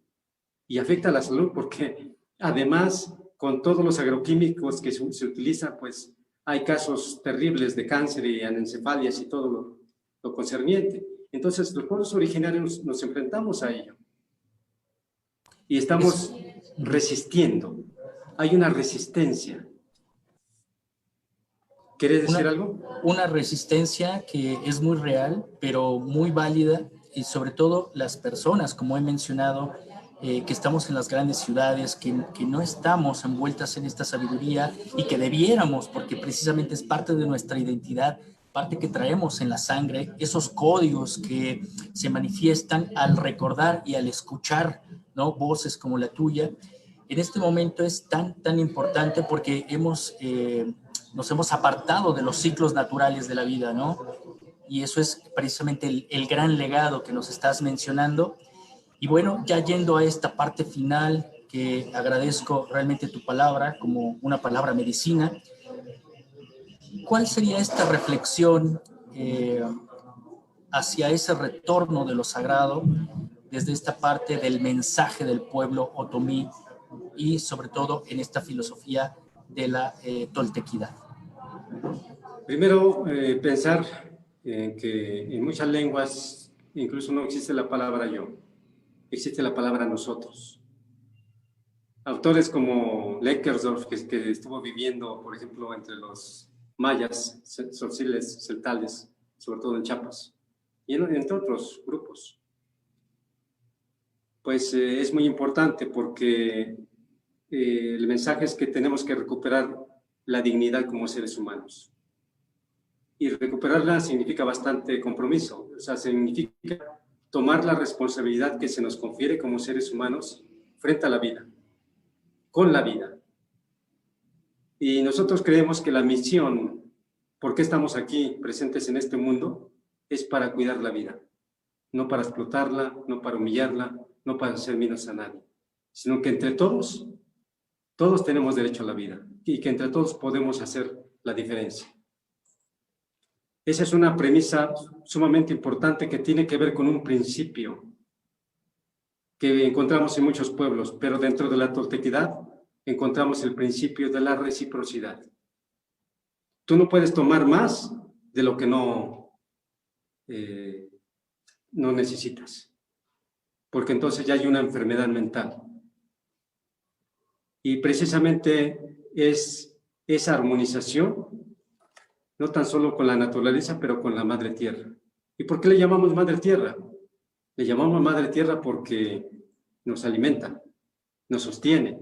Y afecta a la salud porque, además, con todos los agroquímicos que se utilizan, pues hay casos terribles de cáncer y anencefalias y todo lo concerniente. Entonces, los pueblos originarios nos enfrentamos a ello. Y estamos resistiendo. Hay una resistencia. ¿Quieres decir algo? Una resistencia que es muy real, pero muy válida, y sobre todo las personas, como he mencionado, que estamos en las grandes ciudades, que no estamos envueltas en esta sabiduría y que debiéramos, porque precisamente es parte de nuestra identidad, parte que traemos en la sangre, esos códigos que se manifiestan al recordar y al escuchar, ¿no?, voces como la tuya. En este momento es tan importante porque nos hemos apartado de los ciclos naturales de la vida, ¿no? y eso es precisamente el gran legado que nos estás mencionando. Y bueno, ya yendo a esta parte final, que agradezco realmente tu palabra como una palabra medicina, ¿cuál sería esta reflexión hacia ese retorno de lo sagrado desde esta parte del mensaje del pueblo otomí y sobre todo en esta filosofía de la toltequidad? Primero, pensar que en muchas lenguas incluso no existe la palabra yo, existe la palabra nosotros. Autores como Leckersdorf, que estuvo viviendo, por ejemplo, entre los mayas, tzotziles, celtales, sobre todo en Chiapas, y entre otros grupos, pues es muy importante porque el mensaje es que tenemos que recuperar la dignidad como seres humanos. Y recuperarla significa bastante compromiso, o sea, significa tomar la responsabilidad que se nos confiere como seres humanos frente a la vida, con la vida. Y nosotros creemos que la misión, ¿por qué estamos aquí presentes en este mundo? Es para cuidar la vida, no para explotarla, no para humillarla, no para hacer menos a nadie, sino que entre todos tenemos derecho a la vida y que entre todos podemos hacer la diferencia. Esa es una premisa sumamente importante que tiene que ver con un principio que encontramos en muchos pueblos, pero dentro de la toltequidad encontramos el principio de la reciprocidad. Tú no puedes tomar más de lo que no necesitas, porque entonces ya hay una enfermedad mental. Y precisamente es esa armonización, no tan solo con la naturaleza, pero con la Madre Tierra. ¿Y por qué le llamamos Madre Tierra? Le llamamos Madre Tierra porque nos alimenta, nos sostiene,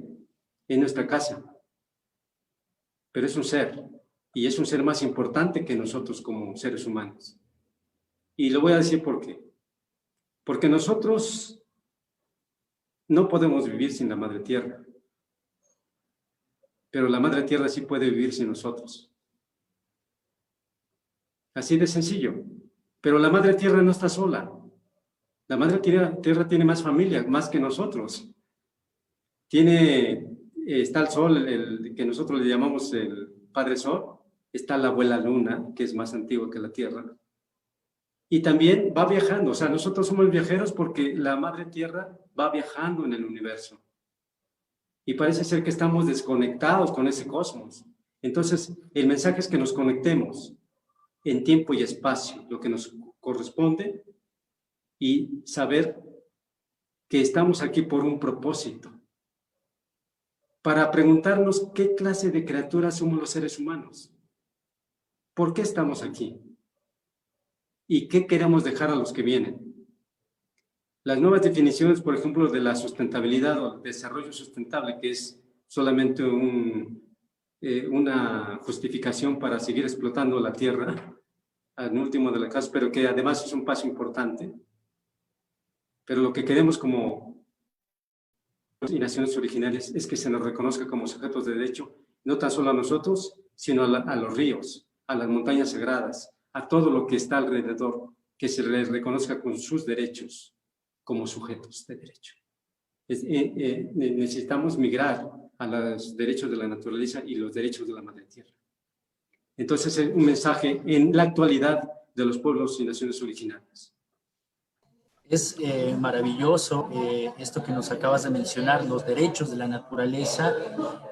en nuestra casa. Pero es un ser, y es un ser más importante que nosotros como seres humanos. Y lo voy a decir por qué. Porque nosotros no podemos vivir sin la Madre Tierra, pero la Madre Tierra sí puede vivir sin nosotros. Así de sencillo. Pero la Madre Tierra no está sola. La Madre Tierra tiene más familia, más que nosotros. Está el Sol, el que nosotros le llamamos el Padre Sol. Está la Abuela Luna, que es más antigua que la Tierra. Y también va viajando. O sea, nosotros somos viajeros porque la Madre Tierra va viajando en el universo. Y parece ser que estamos desconectados con ese cosmos. Entonces, el mensaje es que nos conectemos en tiempo y espacio, lo que nos corresponde, y saber que estamos aquí por un propósito, para preguntarnos qué clase de criaturas somos los seres humanos, por qué estamos aquí y qué queremos dejar a los que vienen. Las nuevas definiciones, por ejemplo, de la sustentabilidad o el desarrollo sustentable, que es solamente una justificación para seguir explotando la tierra, al último de la casa, pero que además es un paso importante. Pero lo que queremos como y naciones originarias es que se nos reconozca como sujetos de derecho, no tan solo a nosotros, sino a los ríos, a las montañas sagradas, a todo lo que está alrededor, que se les reconozca con sus derechos como sujetos de derecho. Necesitamos migrar a los derechos de la naturaleza y los derechos de la Madre Tierra. Entonces, es un mensaje en la actualidad de los pueblos y naciones originarias. Es maravilloso esto que nos acabas de mencionar, los derechos de la naturaleza,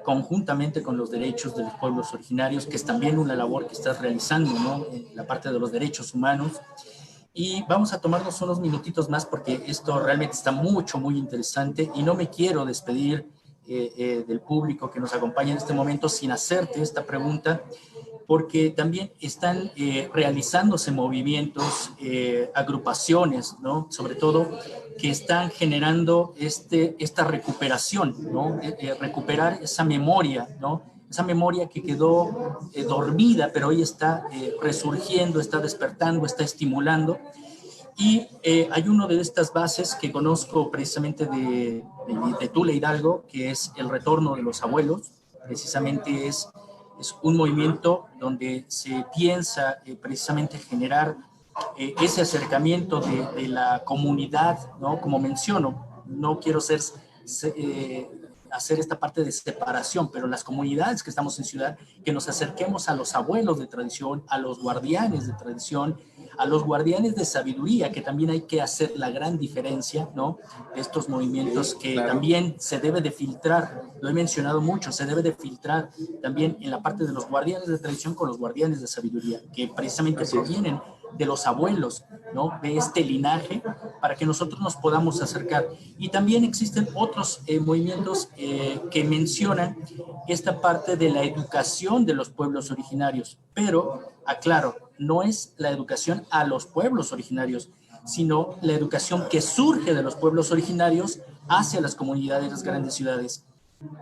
conjuntamente con los derechos de los pueblos originarios, que es también una labor que estás realizando, ¿no? En la parte de los derechos humanos. Y vamos a tomarnos unos minutitos más porque esto realmente está muy interesante y no me quiero despedir del público que nos acompaña en este momento sin hacerte esta pregunta, porque también están realizándose movimientos, agrupaciones, ¿no? Sobre todo que están generando esta recuperación, ¿no? Recuperar esa memoria, ¿no? Esa memoria que quedó dormida, pero hoy está resurgiendo, está despertando, está estimulando. Y hay una de estas bases que conozco precisamente de Tula Hidalgo, que es el retorno de los abuelos. Precisamente es un movimiento donde se piensa precisamente generar ese acercamiento de la comunidad, ¿no? Como menciono, no quiero hacer esta parte de separación, pero las comunidades que estamos en ciudad, que nos acerquemos a los abuelos de tradición, a los guardianes de tradición, a los guardianes de sabiduría, que también hay que hacer la gran diferencia, ¿no? Estos movimientos que claro. También se debe de filtrar, lo he mencionado mucho, se debe de filtrar también en la parte de los guardianes de tradición con los guardianes de sabiduría, que precisamente provienen de los abuelos, ¿no? De este linaje, para que nosotros nos podamos acercar. Y también existen otros movimientos que mencionan esta parte de la educación de los pueblos originarios, pero aclaro, no es la educación a los pueblos originarios, sino la educación que surge de los pueblos originarios hacia las comunidades de las grandes ciudades.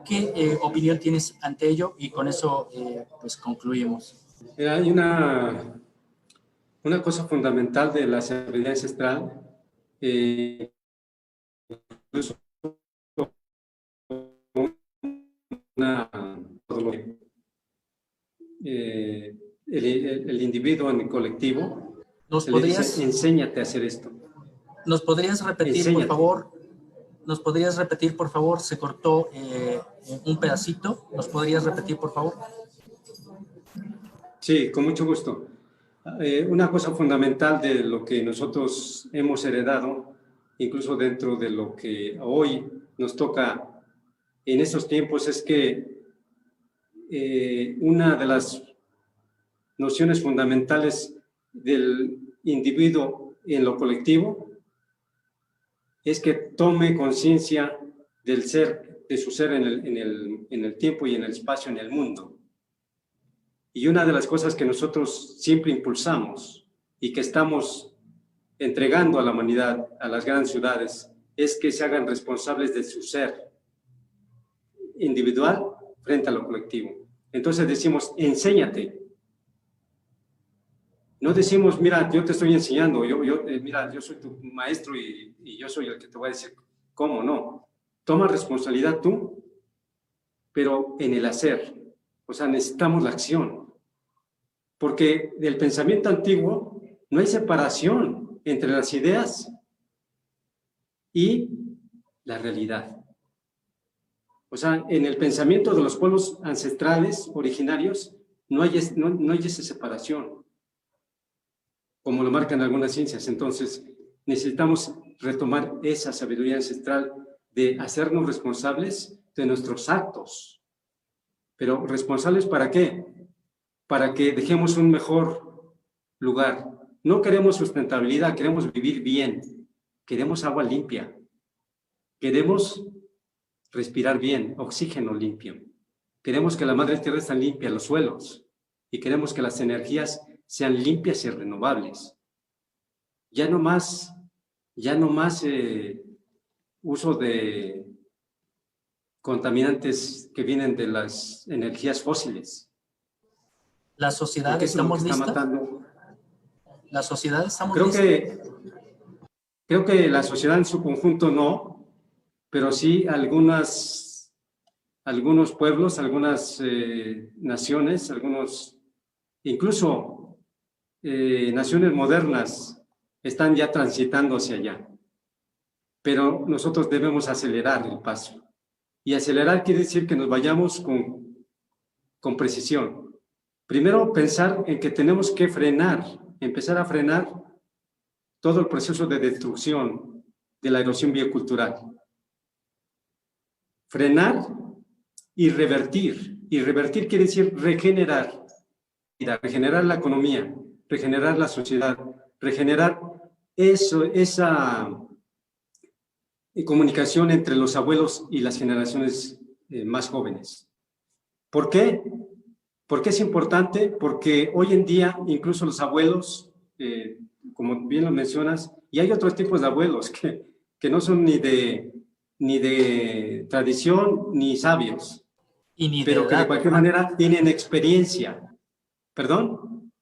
¿Qué opinión tienes ante ello? Y con eso pues concluimos. Hay una cosa fundamental de la sabiduría ancestral, incluso el individuo en el colectivo, le dice, enséñate a hacer esto. ¿Nos podrías repetir, enséñate, por favor? ¿Nos podrías repetir, por favor? Se cortó un pedacito. ¿Nos podrías repetir, por favor? Sí, con mucho gusto. Una cosa fundamental de lo que nosotros hemos heredado, incluso dentro de lo que hoy nos toca en estos tiempos, es que una de las nociones fundamentales del individuo en lo colectivo es que tome conciencia del ser, de su ser en el tiempo y en el espacio, en el mundo. Y una de las cosas que nosotros siempre impulsamos y que estamos entregando a la humanidad, a las grandes ciudades, es que se hagan responsables de su ser individual frente a lo colectivo. Entonces decimos, enséñate. No decimos, mira, yo te estoy enseñando, mira, yo soy tu maestro y yo soy el que te voy a decir cómo. No. Toma responsabilidad tú, pero en el hacer. O sea, necesitamos la acción. Porque del pensamiento antiguo no hay separación entre las ideas y la realidad. O sea, en el pensamiento de los pueblos ancestrales, originarios, no hay esa separación, como lo marcan algunas ciencias. Entonces, necesitamos retomar esa sabiduría ancestral de hacernos responsables de nuestros actos. Pero, ¿responsables para qué? Para que dejemos un mejor lugar. No queremos sustentabilidad, queremos vivir bien, queremos agua limpia, queremos respirar bien, oxígeno limpio. Queremos que la madre tierra esté limpia, los suelos, y queremos que las energías sean limpias y renovables. Ya no más uso de contaminantes que vienen de las energías fósiles. ¿La sociedad estamos lista? ¿La sociedad estamos lista? Creo que la sociedad en su conjunto no, pero sí algunos pueblos, algunas naciones, incluso naciones modernas están ya transitando hacia allá. Pero nosotros debemos acelerar el paso. Y acelerar quiere decir que nos vayamos con precisión. Primero, pensar en que tenemos que empezar a frenar todo el proceso de destrucción de la erosión biocultural. Frenar y revertir. Y revertir quiere decir regenerar la economía, regenerar la sociedad, regenerar esa comunicación entre los abuelos y las generaciones más jóvenes. ¿Por qué? ¿Por qué es importante? Porque hoy en día incluso los abuelos, como bien lo mencionas, y hay otros tipos de abuelos que no son ni de tradición ni sabios, pero que de cualquier manera tienen experiencia. ¿Perdón?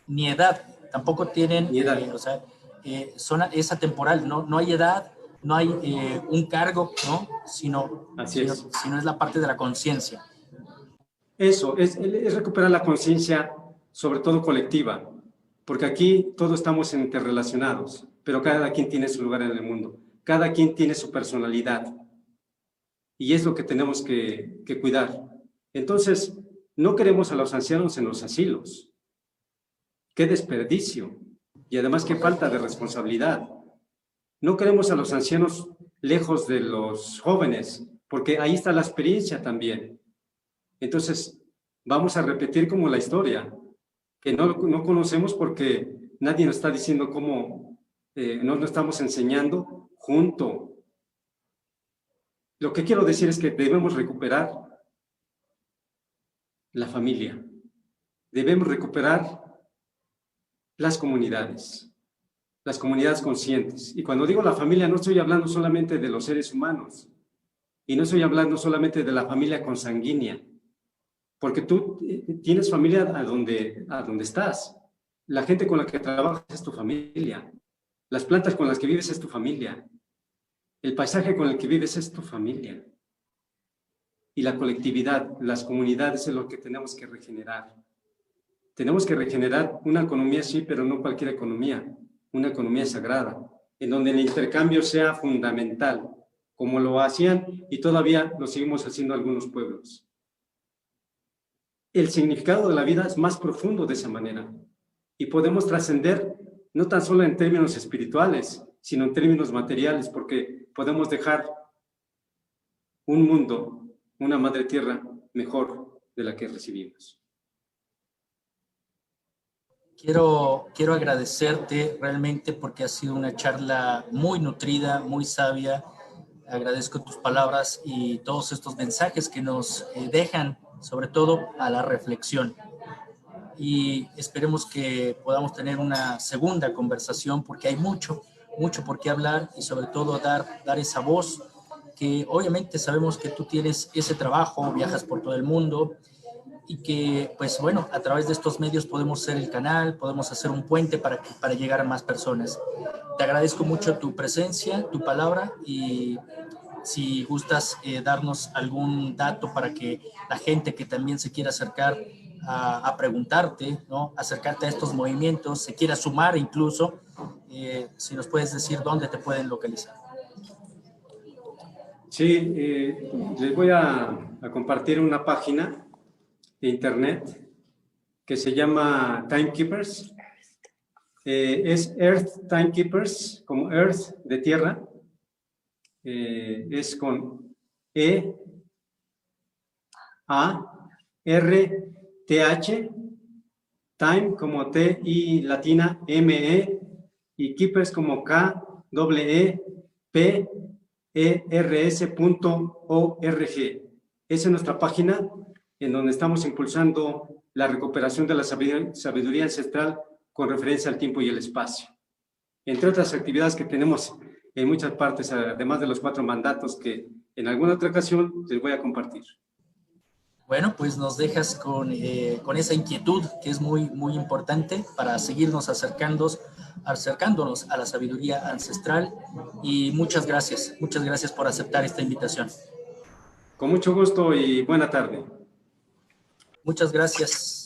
Ni edad, tampoco tienen, ni edad. Es atemporal, no hay edad, no hay un cargo, ¿no? sino es la parte de la conciencia. Eso, es recuperar la conciencia, sobre todo colectiva, porque aquí todos estamos interrelacionados, pero cada quien tiene su lugar en el mundo, cada quien tiene su personalidad, y es lo que tenemos que cuidar. Entonces, no queremos a los ancianos en los asilos. ¡Qué desperdicio! Y además, qué falta de responsabilidad. No queremos a los ancianos lejos de los jóvenes, porque ahí está la experiencia también. Entonces, vamos a repetir como la historia, que no conocemos porque nadie nos está diciendo cómo, no nos estamos enseñando junto. Lo que quiero decir es que debemos recuperar la familia, debemos recuperar las comunidades conscientes. Y cuando digo la familia, no estoy hablando solamente de los seres humanos, y no estoy hablando solamente de la familia consanguínea, porque tú tienes familia a donde estás. La gente con la que trabajas es tu familia. Las plantas con las que vives es tu familia. El paisaje con el que vives es tu familia. Y la colectividad, las comunidades es lo que tenemos que regenerar. Tenemos que regenerar una economía, sí, pero no cualquier economía. Una economía sagrada, en donde el intercambio sea fundamental, como lo hacían y todavía lo seguimos haciendo algunos pueblos. El significado de la vida es más profundo de esa manera y podemos trascender no tan solo en términos espirituales, sino en términos materiales, porque podemos dejar un mundo, una madre tierra mejor de la que recibimos. Quiero agradecerte realmente porque ha sido una charla muy nutrida, muy sabia. Agradezco tus palabras y todos estos mensajes que nos dejan, sobre todo, a la reflexión. Y esperemos que podamos tener una segunda conversación porque hay mucho por qué hablar y sobre todo dar esa voz que obviamente sabemos que tú tienes ese trabajo, viajas por todo el mundo y que, pues bueno, a través de estos medios podemos ser el canal, podemos hacer un puente para llegar a más personas. Te agradezco mucho tu presencia, tu palabra y si gustas darnos algún dato para que la gente que también se quiera acercar a preguntarte, ¿no? Acercarte a estos movimientos, se quiera sumar incluso, si nos puedes decir dónde te pueden localizar. Sí, les voy a compartir una página de internet que se llama Timekeepers. Es Earth Timekeepers, como Earth de tierra. Es con E-A-R-T-H, Time como T-I latina M-E, y Keepers como K-E-E-P-E-R-S.org. Esa es nuestra página en donde estamos impulsando la recuperación de la sabiduría ancestral con referencia al tiempo y el espacio. Entre otras actividades que tenemos en muchas partes, además de los 4 mandatos que en alguna otra ocasión les voy a compartir. Bueno, pues nos dejas con esa inquietud que es muy, muy importante para seguirnos acercándonos a la sabiduría ancestral y muchas gracias por aceptar esta invitación. Con mucho gusto y buena tarde. Muchas gracias.